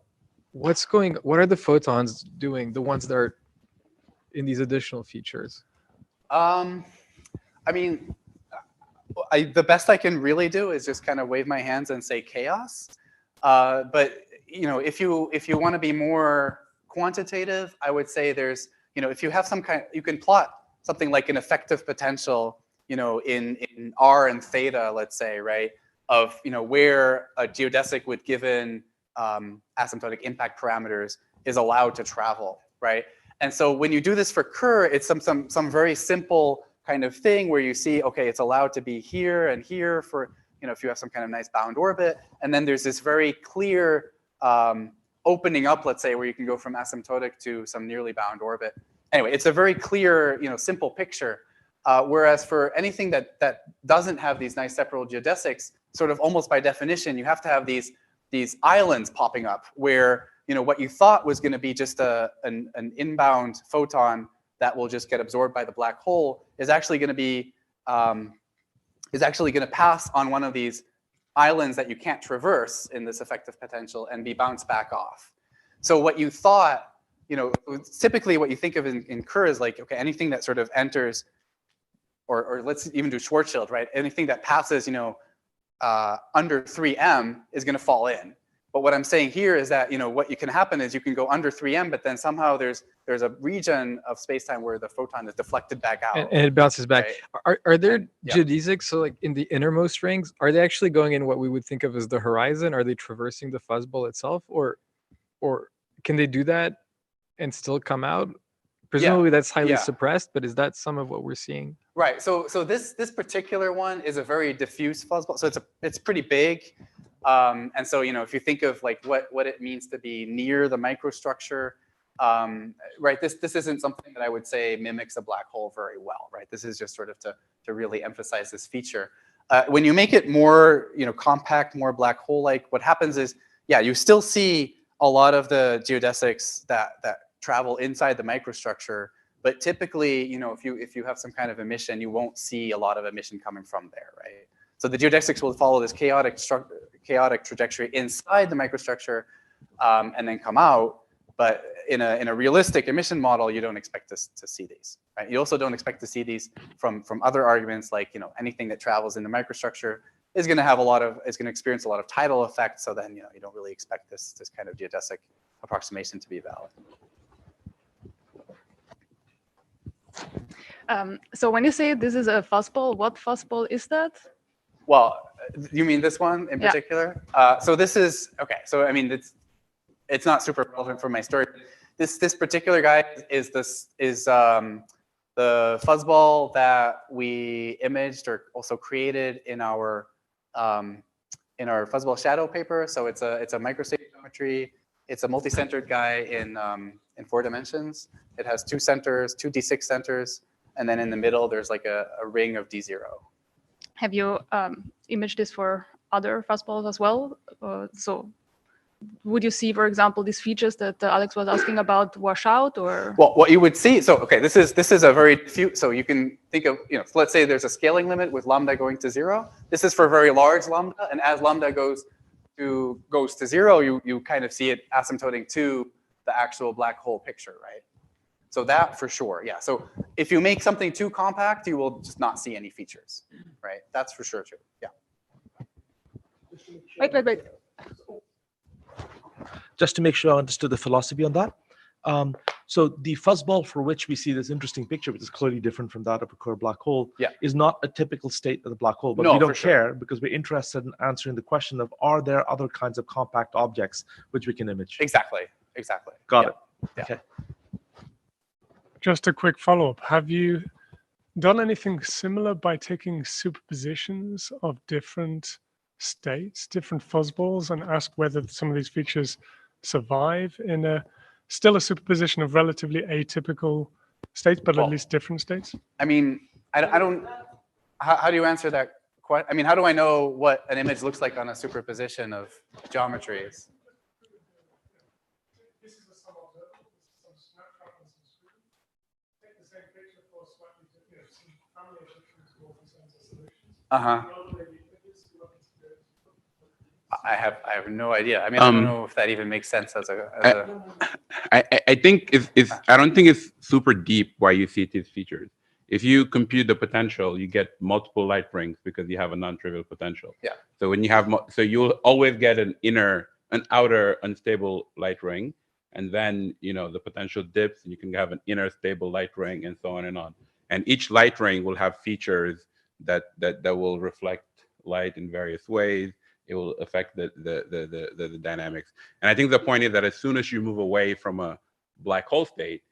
are the photons doing, the ones that are in these additional features? I mean, the best I can really do is just kind of wave my hands and say chaos. But if you want to be more quantitative, I would say there's, if you have some kind, you can plot something like an effective potential, in R and theta, let's say, right, of where a geodesic with given asymptotic impact parameters is allowed to travel, right? And so when you do this for Kerr, it's some very simple kind of thing where you see, okay, it's allowed to be here and here for, if you have some kind of nice bound orbit, and then there's this very clear opening up, let's say, where you can go from asymptotic to some nearly bound orbit. Anyway, it's a very clear, simple picture. Whereas for anything that doesn't have these nice separable geodesics, sort of almost by definition, you have to have these islands popping up where what you thought was going to be just an inbound photon that will just get absorbed by the black hole is actually going to be pass on one of these islands that you can't traverse in this effective potential and be bounced back off. So what you thought, typically what you think of in Kerr is like, okay, anything that sort of enters, or let's even do Schwarzschild, right? Anything that passes, under 3m is going to fall in. But what I'm saying here is that, what can happen is you can go under 3m, but then somehow there's a region of space-time where the photon is deflected back out. And it bounces back. Right? Are there geodesics, so like in the innermost rings, are they actually going in what we would think of as the horizon? Are they traversing the fuzzball itself? Or can they do that and still come out? Presumably that's highly suppressed, but is that some of what we're seeing? Right. So this particular one is a very diffuse fuzzball. So it's pretty big. And so, if you think of like what it means to be near the microstructure, right, this isn't something that I would say mimics a black hole very well, right? This is just sort of to really emphasize this feature. When you make it more, compact, more black hole-like, what happens is, you still see a lot of the geodesics that travel inside the microstructure, but typically, if you have some kind of emission, you won't see a lot of emission coming from there, right? So the geodesics will follow this chaotic trajectory inside the microstructure and then come out. But in a realistic emission model, you don't expect to see these, right? You also don't expect to see these from other arguments, like anything that travels in the microstructure is going to experience a lot of tidal effects. So then you don't really expect this kind of geodesic approximation to be valid. So when you say this is a fuzzball, what fuzzball is that? Well, you mean this one in particular? So this is, okay, so I mean, it's not super relevant for my story. This particular guy is the fuzzball that we imaged or also created in our fuzzball shadow paper. So it's a microstate geometry. It's a multi-centered guy in 4 dimensions. It has 2 centers, 2 D6 centers, and then in the middle there's like a ring of D0. Have you imaged this for other fuzzballs as well? So would you see, for example, these features that Alex was asking about wash out, or? Well, what you would see, so okay, this is a very few, so you can think of, so let's say there's a scaling limit with lambda going to 0. This is for very large lambda, and as lambda goes to 0, you kind of see it asymptoting to the actual black hole picture, right? So that for sure, yeah. So if you make something too compact, you will just not see any features, right? That's for sure true, yeah. Wait. Just to make sure I understood the philosophy on that. So the fuzzball for which we see this interesting picture, which is clearly different from that of a core black hole, is not a typical state of the black hole. But we don't care because we're interested in answering the question of, are there other kinds of compact objects which we can image? Exactly. Got it. Yeah. Okay. Just a quick follow-up. Have you done anything similar by taking superpositions of different states, different fuzzballs, and ask whether some of these features survive in still a superposition of relatively atypical states, but at least different states? I mean, I don't, how do you answer that question? I mean, how do I know what an image looks like on a superposition of geometries? This is a sum observable. This is some snapshot and some screen. Take the same picture for slightly different, some family different solutions. I have no idea. I mean, I don't know if that even makes sense as a I think I don't think it's super deep why you see these features. If you compute the potential, you get multiple light rings because you have a non-trivial potential. Yeah. So when you have, so you'll always get an outer unstable light ring, and then the potential dips, and you can have an inner stable light ring, and so on and on. And each light ring will have features that will reflect light in various ways. It will affect the dynamics. And I think the point is that as soon as you move away from a black hole state,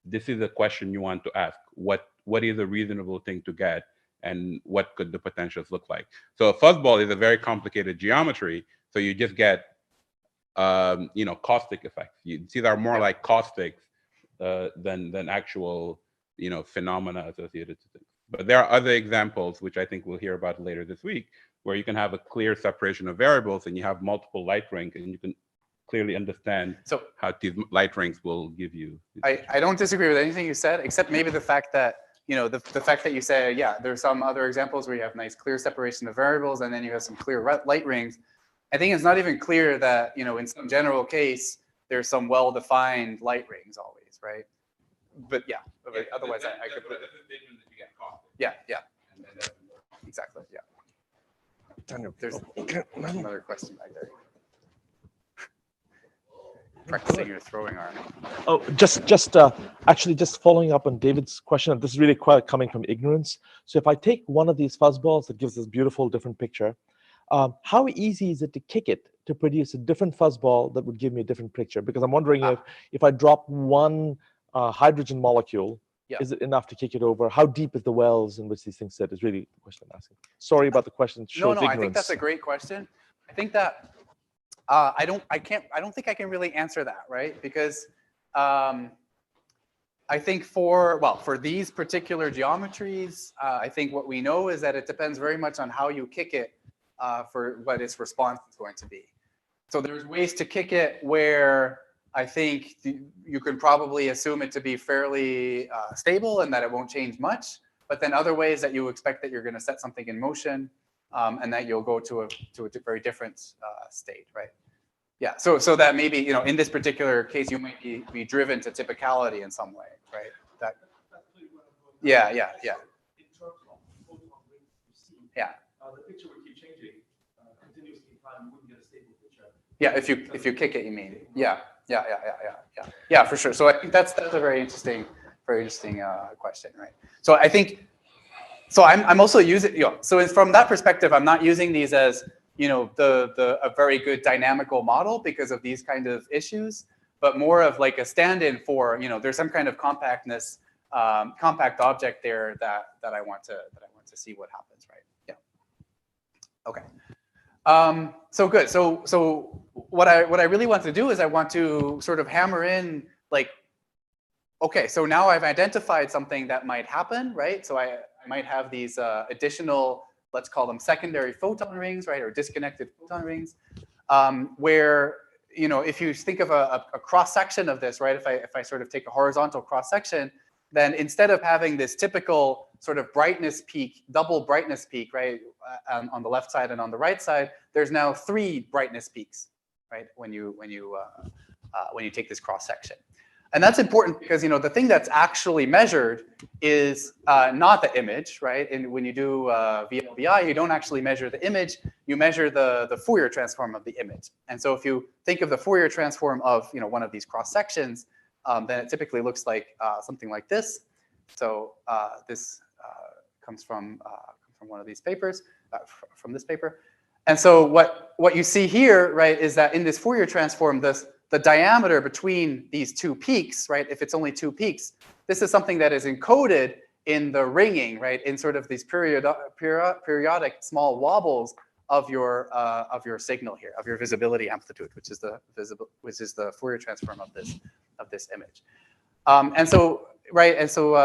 this is a question you want to ask. What is a reasonable thing to get, and what could the potentials look like? So a fuzzball is a very complicated geometry. So you just get caustic effects. These are more like caustics than actual phenomena associated to things. But there are other examples, which I think we'll hear about later this week, where you can have a clear separation of variables and you have multiple light rings, and you can clearly understand So how these light rings will give you. I don't disagree with anything you said, except maybe the fact that, you know, the fact that you say, yeah, there's some other examples where you have nice clear separation of variables and then you have some clear light rings. I think it's not even clear that, you know, in some general case, there's some well-defined light rings always, right? But yeah, otherwise I could put it. Yeah, yeah. Exactly, yeah. Daniel, There's okay, another question back there. Practicing your throwing arm. Oh, actually just following up on David's question. This is really quite coming from ignorance. So if I take one of these fuzzballs that gives this beautiful different picture, how easy is it to kick it to produce a different fuzzball that would give me a different picture? Because I'm wondering if I drop one hydrogen molecule, is it enough to kick it over? How deep is the wells in which these things sit is really the question I'm asking. Sorry about the question. No, I think that's a great question. I think that I don't think I can really answer that, right? Because I think for these particular geometries, I think what we know is that it depends very much on how you kick it for what its response is going to be. So there's ways to kick it where I think you can probably assume it to be fairly stable and that it won't change much. But then other ways that you expect that you're going to set something in motion and that you'll go to a very different state, right? Yeah. So that maybe, you know, in this particular case, you might be driven to typicality in some way, right? That. Yeah. Yeah. Yeah. Yeah. The picture would keep changing continuously in time. You wouldn't get a stable picture. Yeah, if you kick it, you mean. Yeah, yeah, for sure. So I think that's a very interesting question, right? So I think, so I'm also using, you know, so from that perspective, I'm not using these as, you know, a very good dynamical model because of these kind of issues, but more of like a stand-in for, you know, there's some kind of compactness, compact object there that I want to see what happens, right? Yeah. Okay. So good. So what I really want to do is I want to sort of hammer in like, okay, so now I've identified something that might happen, right? So I might have these additional, let's call them secondary photon rings, right? Or disconnected photon rings, where, you know, if you think of a cross section of this, right? If I sort of take a horizontal cross section, then instead of having this typical sort of brightness peak, double brightness peak, right, on the left side and on the right side, there's now 3 brightness peaks, right, when you take this cross section. And that's important because, you know, the thing that's actually measured is not the image, right? And when you do VLBI, you don't actually measure the image, you measure the Fourier transform of the image. And so if you think of the Fourier transform of, you know, one of these cross sections, then it typically looks like something like this. So this comes from one of these papers, from this paper. And so what you see here, right, is that in this Fourier transform, the diameter between these 2 peaks, right, if it's only 2 peaks, this is something that is encoded in the ringing, right, in sort of these periodic small wobbles of your signal here, of your visibility amplitude, which is the Fourier transform of this image. And so, right, and so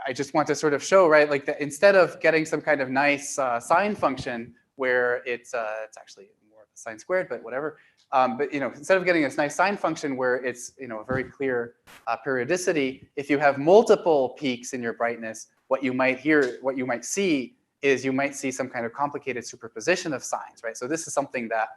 I just want to sort of show, right, like that instead of getting some kind of nice sine function where it's actually more sine squared, but whatever. But, you know, instead of getting this nice sine function where it's, you know, a very clear periodicity, if you have multiple peaks in your brightness, what you might see is you might see some kind of complicated superposition of signs, right? So this is something that,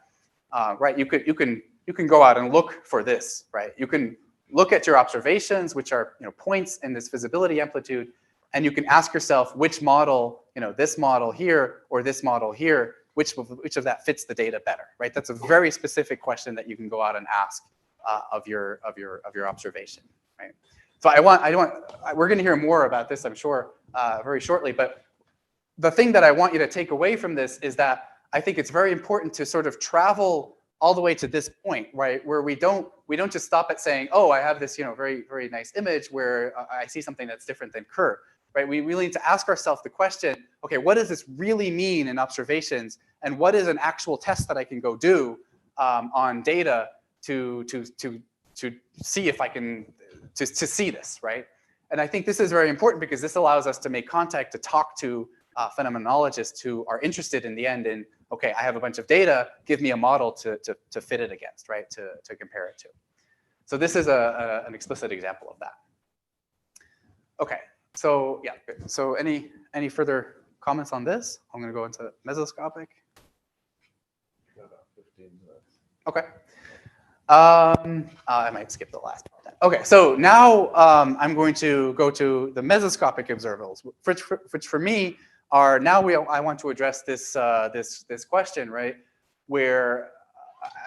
right, you can go out and look for this, right? You can look at your observations, which are, you know, points in this visibility amplitude, and you can ask yourself which model, you know, this model here or this model here, which of that fits the data better, right? That's a very specific question that you can go out and ask of your observation, right? So we're going to hear more about this, I'm sure, very shortly. But the thing that I want you to take away from this is that I think it's very important to sort of travel all the way to this point, right, where we don't just stop at saying, oh, I have this, you know, very, very nice image where I see something that's different than Kerr, right? We really need to ask ourselves the question, okay, what does this really mean in observations, and what is an actual test that I can go do on data to see if I can to see this, right? And I think this is very important because this allows us to make contact, to talk to phenomenologists who are interested in the end in okay, I have a bunch of data, give me a model to fit it against, right, to compare it to. So this is an explicit example of that. Okay, so yeah, good. So any further comments on this? I'm going to go into mesoscopic. Okay. I might skip the last part then. Okay, so now I'm going to go to the mesoscopic observables, which for me are now I want to address this this question, right, where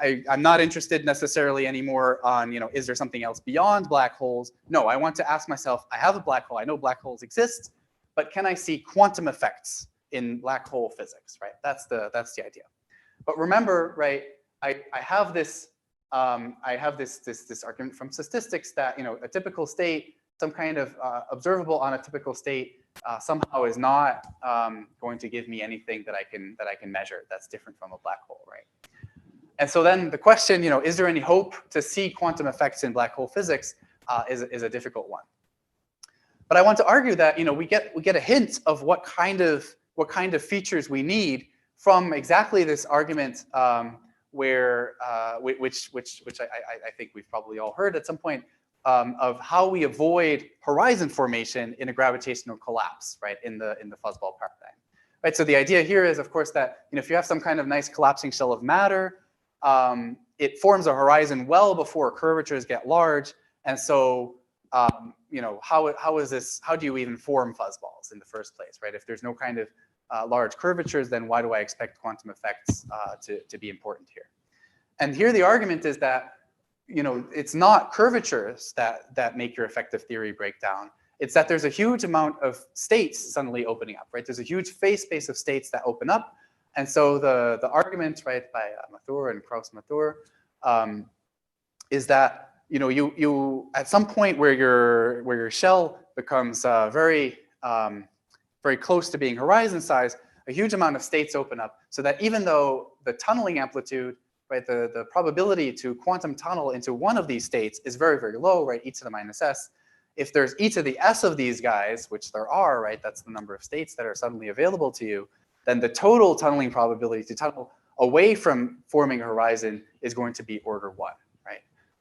I'm not interested necessarily anymore on, you know, is there something else beyond black holes? No, I want to ask myself, I have a black hole, I know black holes exist, but can I see quantum effects in black hole physics, right? That's the idea. But remember, right, I have this this argument from statistics that, you know, a typical state, some kind of observable on a typical state somehow is not going to give me anything that I can measure that's different from a black hole, right? And so then the question, you know, is there any hope to see quantum effects in black hole physics is a difficult one. But I want to argue that, you know, we get a hint of what kind of features we need from exactly this argument where which I think we've probably all heard at some point of how we avoid horizon formation in a gravitational collapse, right, in the fuzzball paradigm, right? So the idea here is, of course, that, you know, if you have some kind of nice collapsing shell of matter, it forms a horizon well before curvatures get large, and so you know, how do you even form fuzzballs in the first place, right? If there's no kind of large curvatures, then why do I expect quantum effects to be important here? And here the argument is that, you know, it's not curvatures that make your effective theory break down. It's that there's a huge amount of states suddenly opening up, right? There's a huge phase space of states that open up. And so the argument, right, by Mathur and Kraus-Mathur is that, you know, you at some point where your shell becomes very close to being horizon size, a huge amount of states open up, so that even though the tunneling amplitude, right, the probability to quantum tunnel into one of these states is very, very low, right, e to the minus s. If there's e to the s of these guys, which there are, right, that's the number of states that are suddenly available to you, then the total tunneling probability to tunnel away from forming a horizon is going to be order 1, right?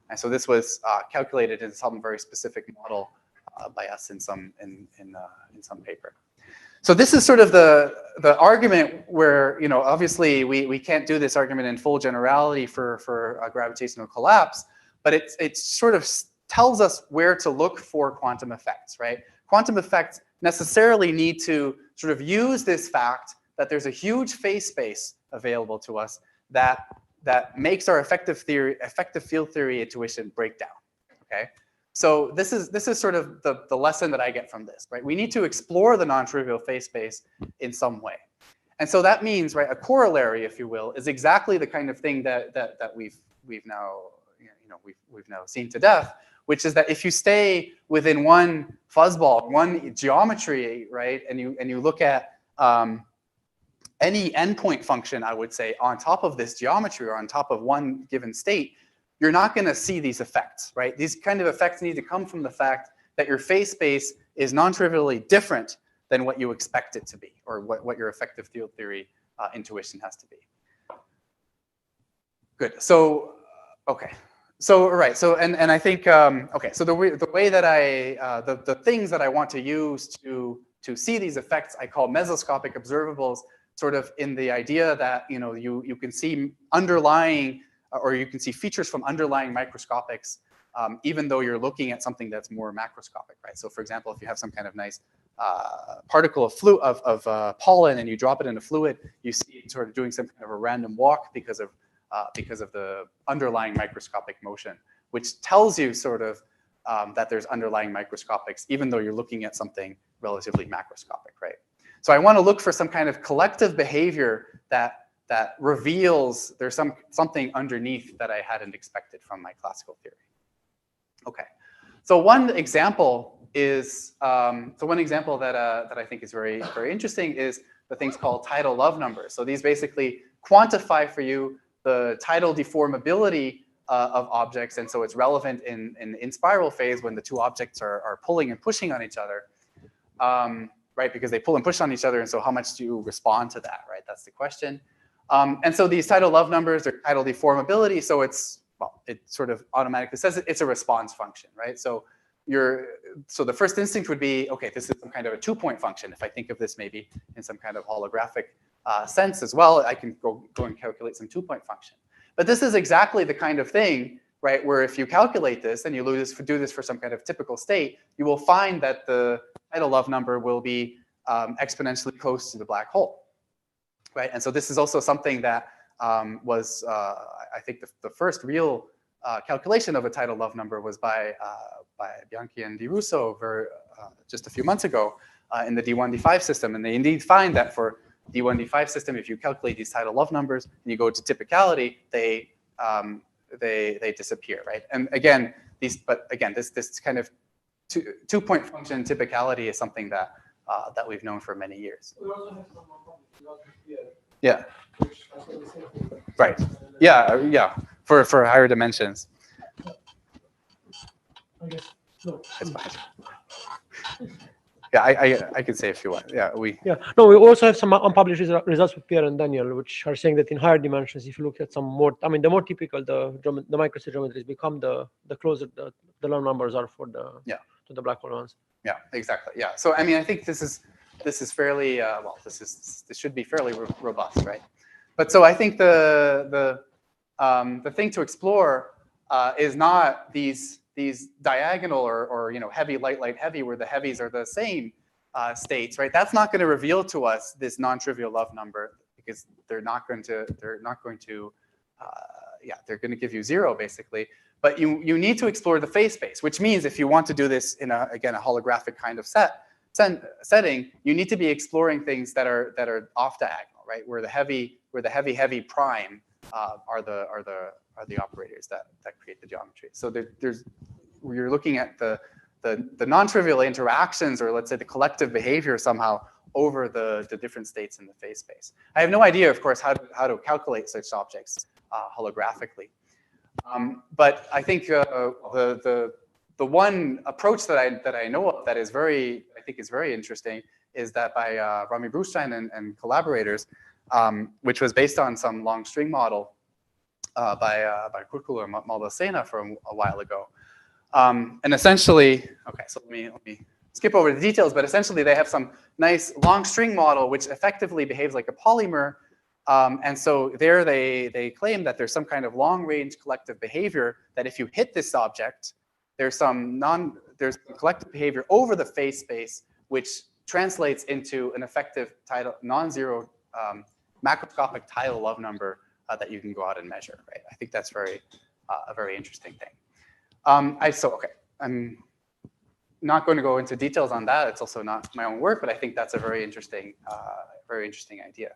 And so this was calculated in some very specific model by us in some paper. So this is sort of the argument where, you know, obviously we can't do this argument in full generality for a gravitational collapse, but it sort of tells us where to look for quantum effects, right? Quantum effects necessarily need to sort of use this fact that there's a huge phase space available to us that makes our effective field theory intuition break down, okay? So this is sort of the lesson that I get from this, right? We need to explore the non-trivial phase space in some way. And so that means, right, a corollary, if you will, is exactly the kind of thing that we've now, you know, we've now seen to death, which is that if you stay within one fuzzball, one geometry, right, and you look at any endpoint function, I would say, on top of this geometry or on top of one given state, you're not going to see these effects, right? These kind of effects need to come from the fact that your phase space is non-trivially different than what you expect it to be, or what your effective field theory intuition has to be. Good. So, okay. So, right. So, and I think, okay. So the way that the things that I want to use to see these effects, I call mesoscopic observables, sort of in the idea that, you know, you can see underlying, or you can see features from underlying microscopics, even though you're looking at something that's more macroscopic, right? So for example, if you have some kind of nice particle of pollen and you drop it in a fluid, you see it sort of doing some kind of a random walk because of the underlying microscopic motion, which tells you sort of that there's underlying microscopics, even though you're looking at something relatively macroscopic, right? So I want to look for some kind of collective behavior that reveals there's something underneath that I hadn't expected from my classical theory. Okay, so one example is that I think is very, very interesting is the things called tidal love numbers. So these basically quantify for you the tidal deformability of objects, and so it's relevant in spiral phase when the two objects are pulling and pushing on each other. Right, because they pull and push on each other, and so how much do you respond to that, right? That's the question. And so these tidal love numbers are tidal deformability. So it's, well, it sort of automatically says it's a response function, right? So so the first instinct would be, okay, this is some kind of a 2-point function. If I think of this maybe in some kind of holographic sense as well, I can go and calculate some 2-point function. But this is exactly the kind of thing, right, where if you calculate this and you do this for some kind of typical state, you will find that the tidal love number will be exponentially close to the black hole, right? And so this is also something that was, I think, the first real calculation of a tidal love number was by Bianchi and Di Russo over just a few months ago in the D1, D5 system. And they indeed find that for D1, D5 system, if you calculate these tidal love numbers and you go to typicality, they disappear, right? And again, this kind of 2-point function typicality is something that that we've known for many years. Yeah. Right. Yeah. For higher dimensions. It's fine. Yeah, I can say if you want. Yeah, No, we also have some unpublished results with Pierre and Daniel, which are saying that in higher dimensions, if you look at some more, I mean, the more typical the microstate geometries become, the closer the low numbers are for the to the black hole ones. Yeah, exactly. Yeah. So I mean, I think this is fairly this should be fairly robust, right? But so I think the thing to explore is not these diagonal or heavy, light, heavy, where the heavies are the same states, right? That's not going to reveal to us this non-trivial love number, because they're going to give you 0 basically. But you need to explore the phase space, which means if you want to do this in a holographic kind of setting, you need to be exploring things that are off diagonal, right? Where the heavy prime are the operators that create the geometry. So you're looking at the non-trivial interactions, or let's say the collective behavior somehow over the different states in the phase space. I have no idea, of course, how to calculate such objects holographically. But I think the one approach that I know of that is I think is very interesting is that by Rami Brustein and collaborators, which was based on some long string model by Kurkula and Maldacena from a while ago. And essentially, okay, so let me skip over the details, but essentially they have some nice long string model which effectively behaves like a polymer. And so there they claim that there's some kind of long range collective behavior that if you hit this object, there's collective behavior over the phase space, which translates into an effective non-zero macroscopic tidal love number that you can go out and measure, right? I think that's a very interesting thing. I'm not going to go into details on that. It's also not my own work, but I think that's a very interesting idea.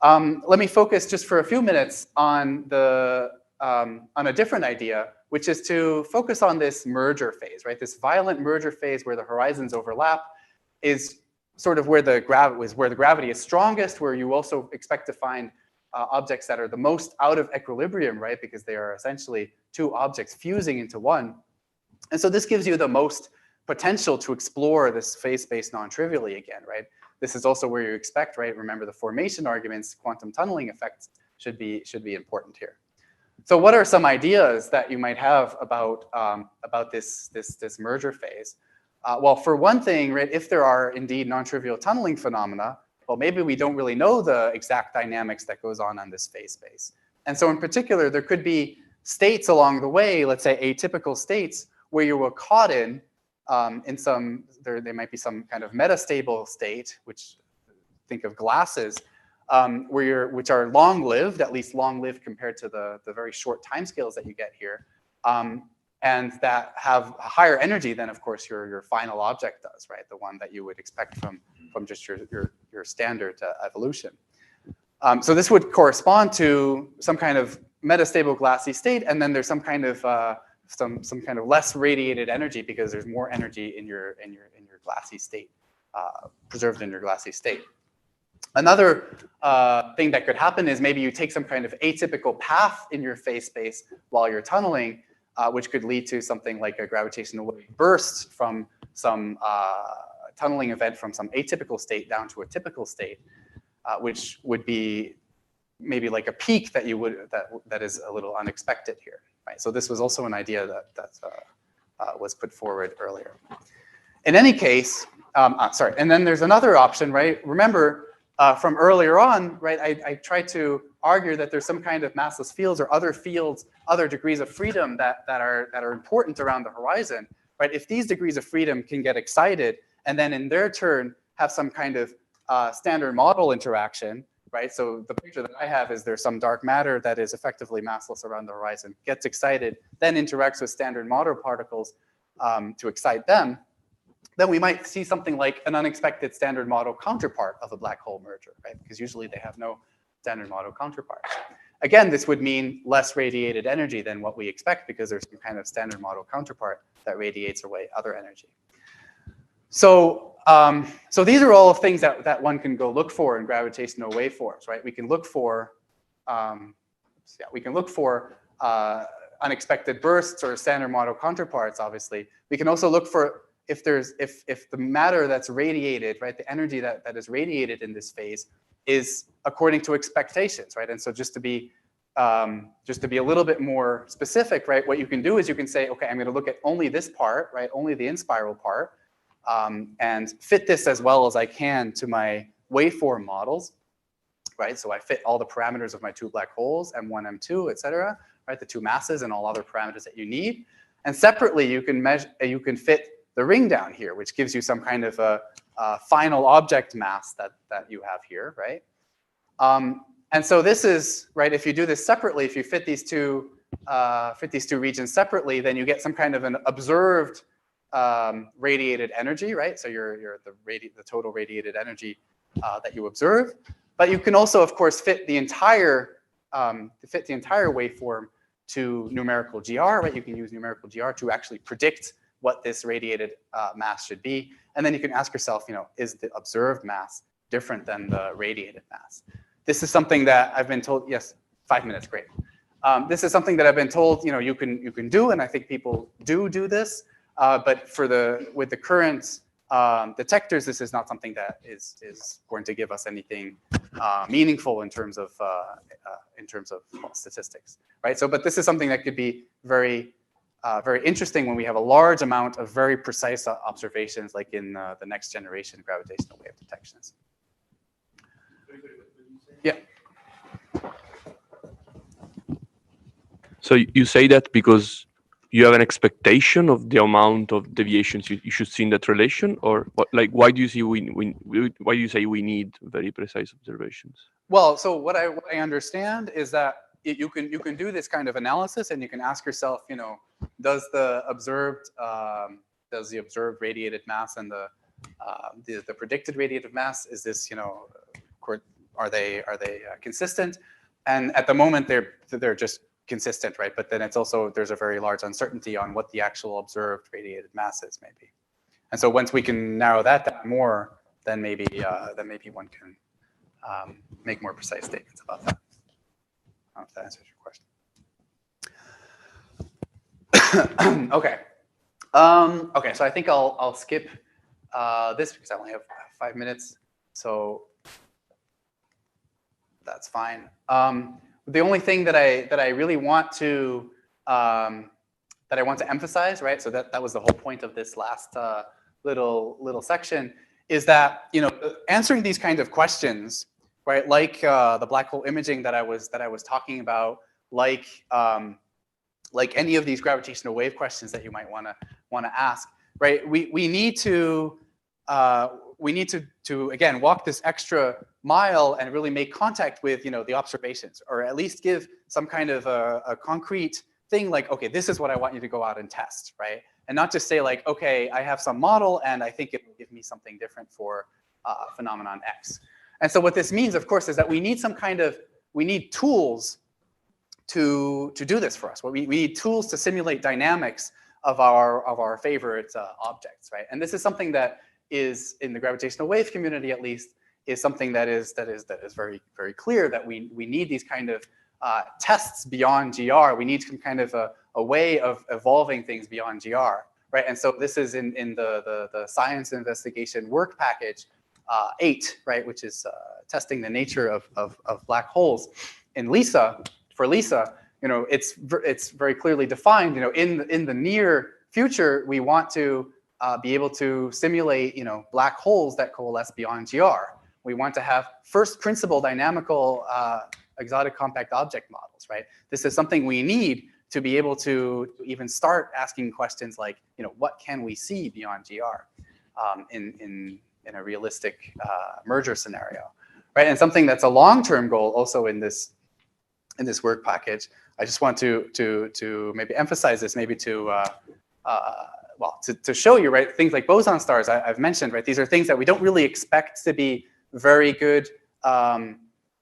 Let me focus just for a few minutes on a different idea, which is to focus on this merger phase, right? This violent merger phase where the horizons overlap is sort of where the gravity is strongest, where you also expect to find objects that are the most out of equilibrium, right? Because they are essentially two objects fusing into one. And so this gives you the most potential to explore this phase space non-trivially again, right? This is also where you expect, right? Remember the formation arguments, quantum tunneling effects should be important here. So what are some ideas that you might have about this merger phase? Well, for one thing, right, if there are indeed non-trivial tunneling phenomena, well, maybe we don't really know the exact dynamics that goes on this phase space. And so in particular, there could be states along the way, let's say atypical states, where you were caught in some, there might be some kind of metastable state, which think of glasses, which are long-lived, at least long-lived compared to the very short timescales that you get here, and that have higher energy than, of course, your final object does, right? The one that you would expect from just your standard evolution. So this would correspond to some kind of metastable glassy state, and then there's some kind of less radiated energy because there's more energy in your glassy state, preserved in your glassy state. Another thing that could happen is maybe you take some kind of atypical path in your phase space while you're tunneling, which could lead to something like a gravitational wave burst from some tunneling event from some atypical state down to a typical state, which would be maybe like a peak that you would that is a little unexpected here, right? So this was also an idea that was put forward earlier. In any case, sorry, and then there's another option, right? Remember from earlier on, right? I tried to argue that there's some kind of massless fields or other fields, other degrees of freedom that are important around the horizon, right? If these degrees of freedom can get excited and then in their turn have some kind of standard model interaction, right? So the picture that I have is there's some dark matter that is effectively massless around the horizon, gets excited, then interacts with standard model particles to excite them. Then we might see something like an unexpected standard model counterpart of a black hole merger, right? Because usually they have no standard model counterpart. Again, this would mean less radiated energy than what we expect because there's some kind of standard model counterpart that radiates away other energy. So, so these are all things that one can go look for in gravitational waveforms, right? We can look for, unexpected bursts or standard model counterparts. Obviously, we can also look for if the matter that's radiated, right, the energy that is radiated in this phase is according to expectations, right? And so just to be a little bit more specific, right, what you can do is you can say, okay, I'm going to look at only this part, right, only the in-spiral part, and fit this as well as I can to my waveform models, right? So I fit all the parameters of my two black holes, M1, M2, et cetera, right, the two masses and all other parameters that you need. And separately, you can fit the ring down here, which gives you some kind of a final object mass that you have here, right? And so this is, right, if you do this separately, if you fit these two regions separately, then you get some kind of an observed radiated energy, right? So the total radiated energy that you observe. But you can also, of course, fit the entire waveform to numerical GR, right? You can use numerical GR to actually predict what this radiated mass should be. And then you can ask yourself, is the observed mass different than the radiated mass? This is something that I've been told, yes, 5 minutes, great. This is something that I've been told, you can do, and I think people do this. But with the current detectors, this is not something that is going to give us anything meaningful in terms of statistics, right? So, but this is something that could be very interesting when we have a large amount of very precise observations, like in the next generation gravitational wave detections. Yeah. So you say that because you have an expectation of the amount of deviations you should see in that relation, or what, like why do you say why do you say we need very precise observations? Well, so what I understand is that you can do this kind of analysis, and you can ask yourself, does the observed radiated mass and the predicted radiated mass, is this, are they consistent? And at the moment they're just consistent, right? But then it's also, there's a very large uncertainty on what the actual observed radiated mass is, maybe. And so once we can narrow that down more, then maybe one can make more precise statements about that. I don't know if that answers your question. Okay. Okay, so I think I'll skip this because I only have 5 minutes, so that's fine. The only thing that I really want to emphasize, right? So that was the whole point of this last little section, is that answering these kind of questions, right? Like the black hole imaging that I was talking about, like any of these gravitational wave questions that you might want to ask, right? We need to again walk this extra mile and really make contact with the observations, or at least give some kind of a concrete thing, like, okay, this is what I want you to go out and test, right? And not just say like, okay, I have some model and I think it will give me something different for phenomenon X. And so what this means, of course, is that we need tools to do this for us. We need tools to simulate dynamics of our favorite objects, right? And this is something that is, in the gravitational wave community at least, is something that is very, very clear, that we need these kind of tests beyond GR. We need some kind of a way of evolving things beyond GR, right? And so this is in the science investigation work package. 8, right, which is testing the nature of black holes. In LISA, for LISA, it's very clearly defined. In the near future, we want to be able to simulate, black holes that coalesce beyond GR. We want to have first principle dynamical exotic compact object models, right? This is something we need to be able to even start asking questions like, what can we see beyond GR in a realistic merger scenario, right? And something that's a long-term goal also in this work package. I just want to maybe emphasize this, maybe to show you, right? Things like boson stars I've mentioned, right? These are things that we don't really expect to be very good,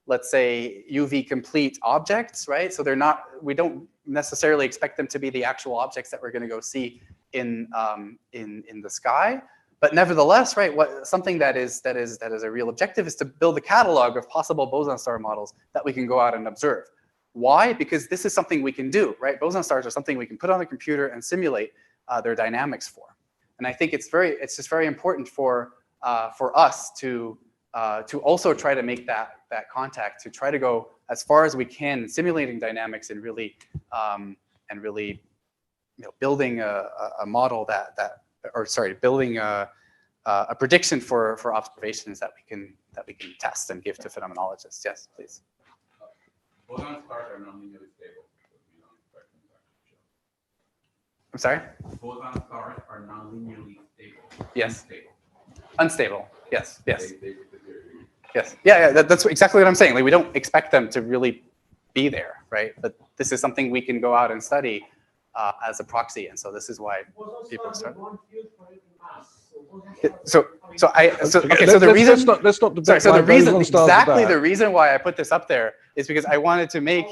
let's say, UV complete objects, right? So they're not. We don't necessarily expect them to be the actual objects that we're going to go see in the sky. But nevertheless, right, something that is a real objective is to build a catalog of possible boson star models that we can go out and observe. Why? Because this is something we can do, right? Boson stars are something we can put on the computer and simulate their dynamics for. And I think it's just very important for us to also try to make that contact, to try to go as far as we can in simulating dynamics and really building a model building a prediction for observations that we can test and give to phenomenologists. Yes, please. Boson stars are nonlinearly stable. I'm sorry? Boson stars are nonlinearly stable. Yes. Unstable. Unstable. Yes. Yes. They Yes. Yeah. That's exactly what I'm saying. Like, we don't expect them to really be there, right? But this is something we can go out and study as a proxy, and so this is why people start. So the reason. Let's not debate. So the reason, boson stars are exactly bad. the reason why I put this up there is because I wanted to make.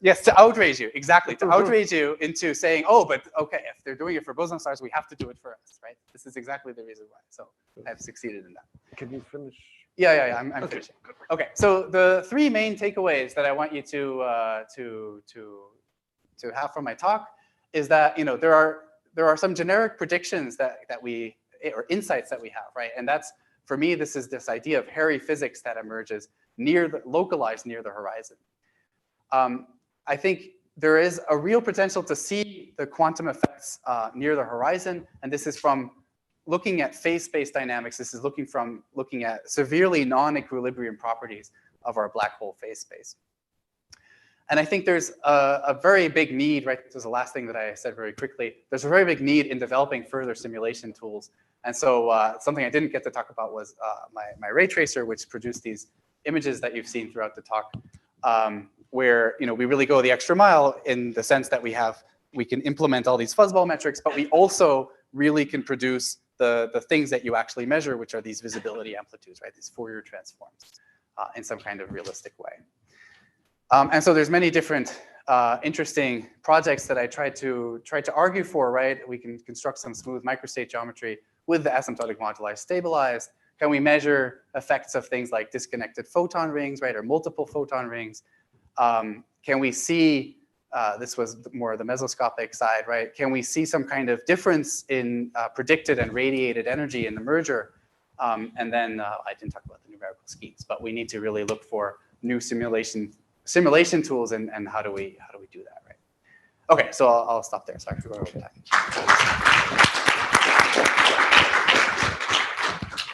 Yes, to outrage you, exactly. To outrage you into saying, oh, but okay, if they're doing it for boson stars, we have to do it for us, right? This is exactly the reason why. So I've succeeded in that. Can you finish? Yeah. I'm finishing. Okay, so the 3 main takeaways that I want you to have from my talk is that there are some generic predictions that we, or insights that we have, right? And that's, for me, this is this idea of hairy physics that emerges localized near the horizon. I think there is a real potential to see the quantum effects near the horizon, and this is from looking at phase space dynamics. This is looking at severely non-equilibrium properties of our black hole phase space. And I think there's a very big need, right? This is the last thing that I said very quickly. There's a very big need in developing further simulation tools. And so something I didn't get to talk about was my ray tracer, which produced these images that you've seen throughout the talk, where we really go the extra mile in the sense that we can implement all these fuzzball metrics, but we also really can produce the things that you actually measure, which are these visibility amplitudes, right? These Fourier transforms in some kind of realistic way. And so there's many different interesting projects that I tried to argue for, right? We can construct some smooth microstate geometry with the asymptotic moduli stabilized. Can we measure effects of things like disconnected photon rings, right? Or multiple photon rings? Can we see, this was more the mesoscopic side, right? Can we see some kind of difference in predicted and radiated energy in the merger? And then I didn't talk about the numerical schemes, but we need to really look for new simulation tools and how do we do that, right? Okay, so I'll stop there. Sorry for going over that.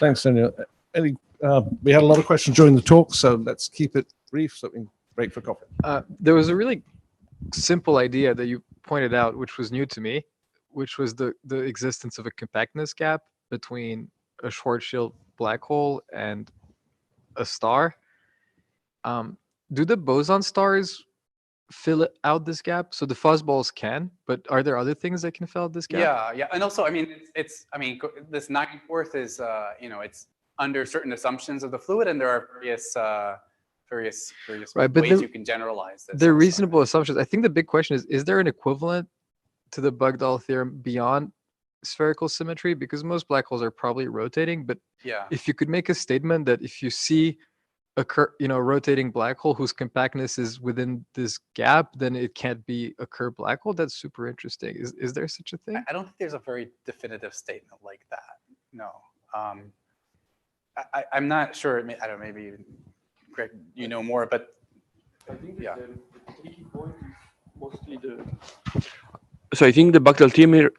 Thanks, Daniel. We had a lot of questions during the talk, so let's keep it brief so we can break for coffee. There was a really simple idea that you pointed out, which was new to me, which was the existence of a compactness gap between a Schwarzschild black hole and a star. Do the boson stars fill out this gap? So the fuzzballs can, but are there other things that can fill out this gap? Yeah, and also, I mean, this 9/4 is, it's under certain assumptions of the fluid, and there are various right, but ways you can generalize this. They're reasonable assumptions. I think the big question is there an equivalent to the Bugdahl theorem beyond spherical symmetry? Because most black holes are probably rotating, but yeah, if you could make a statement that if you see a rotating black hole whose compactness is within this gap, then it can't be a curved black hole. That's super interesting. Is there such a thing? I don't think there's a very definitive statement like that. No. I'm not sure. I don't know, maybe Greg, you know more, but I think yeah. the tricky point is mostly the. So I think the Bechdel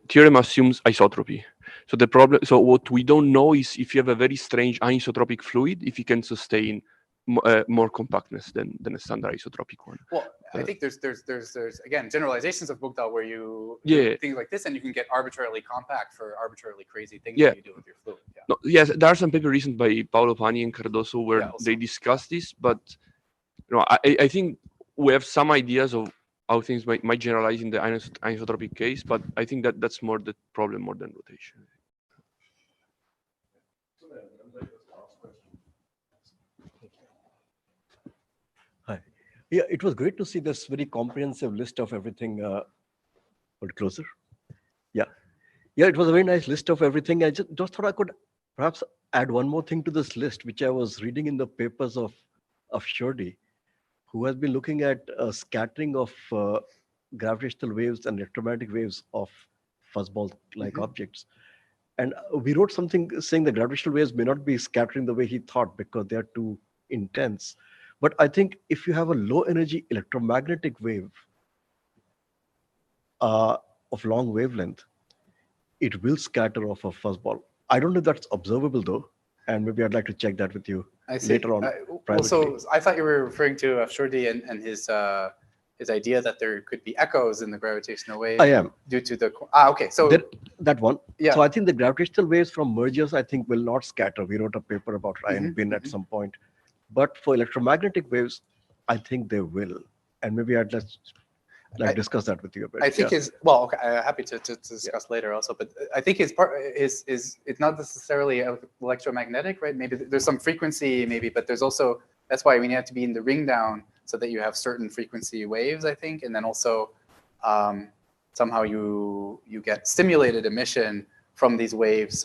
theorem assumes isotropy. So the problem. So what we don't know is if you have a very strange anisotropic fluid, if you can sustain more compactness than a standard isotropic one. Well, I think there's again generalizations of Bechdel where you Yeah. do things like this, and you can get arbitrarily compact for arbitrarily crazy things Yeah. that you do with your fluid. Yeah. No, yes, there are some papers recent by Paolo Pani and Cardoso where Yeah, also. they discuss this, but I think we have some ideas of how things might generalize in the anisotropic case, but I think that's more the problem more than rotation. Hi. Yeah, it was great to see this very comprehensive list of everything. Put closer. Yeah. Yeah, it was a very nice list of everything. I just thought I could perhaps add one more thing to this list, which I was reading in the papers of Shorty, who has been looking at scattering of gravitational waves and electromagnetic waves of fuzzball-like objects. And we wrote something saying the gravitational waves may not be scattering the way he thought because they are too intense. But I think if you have a low energy electromagnetic wave of long wavelength, it will scatter off a fuzzball. I don't know if that's observable though, and maybe I'd like to check that with you later on. Well, so I thought you were referring to Shorty and his idea that there could be echoes in the gravitational wave. I am. Due to the okay, so that one. Yeah. So I think the gravitational waves from mergers, I think, will not scatter. We wrote a paper about Ryan Bin at some point. But for electromagnetic waves, I think they will. And maybe I'd discuss that with you a bit. I think well, okay, I'm happy to discuss later also, but I think his part is it's not necessarily electromagnetic, right? Maybe there's some frequency, maybe, but there's also, that's why we need to be in the ring down so that you have certain frequency waves, I think, and then also somehow you get stimulated emission from these waves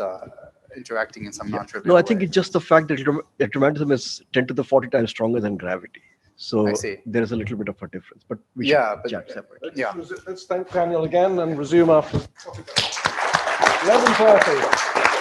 interacting in some non-trivial No, I think way. it's just the fact that electromagnetism is 10 to the 40 times stronger than gravity. So I see. there is a little bit of a difference, but we Yeah, should but- chat separately. Yeah. Let's thank Daniel again and resume after 11:30.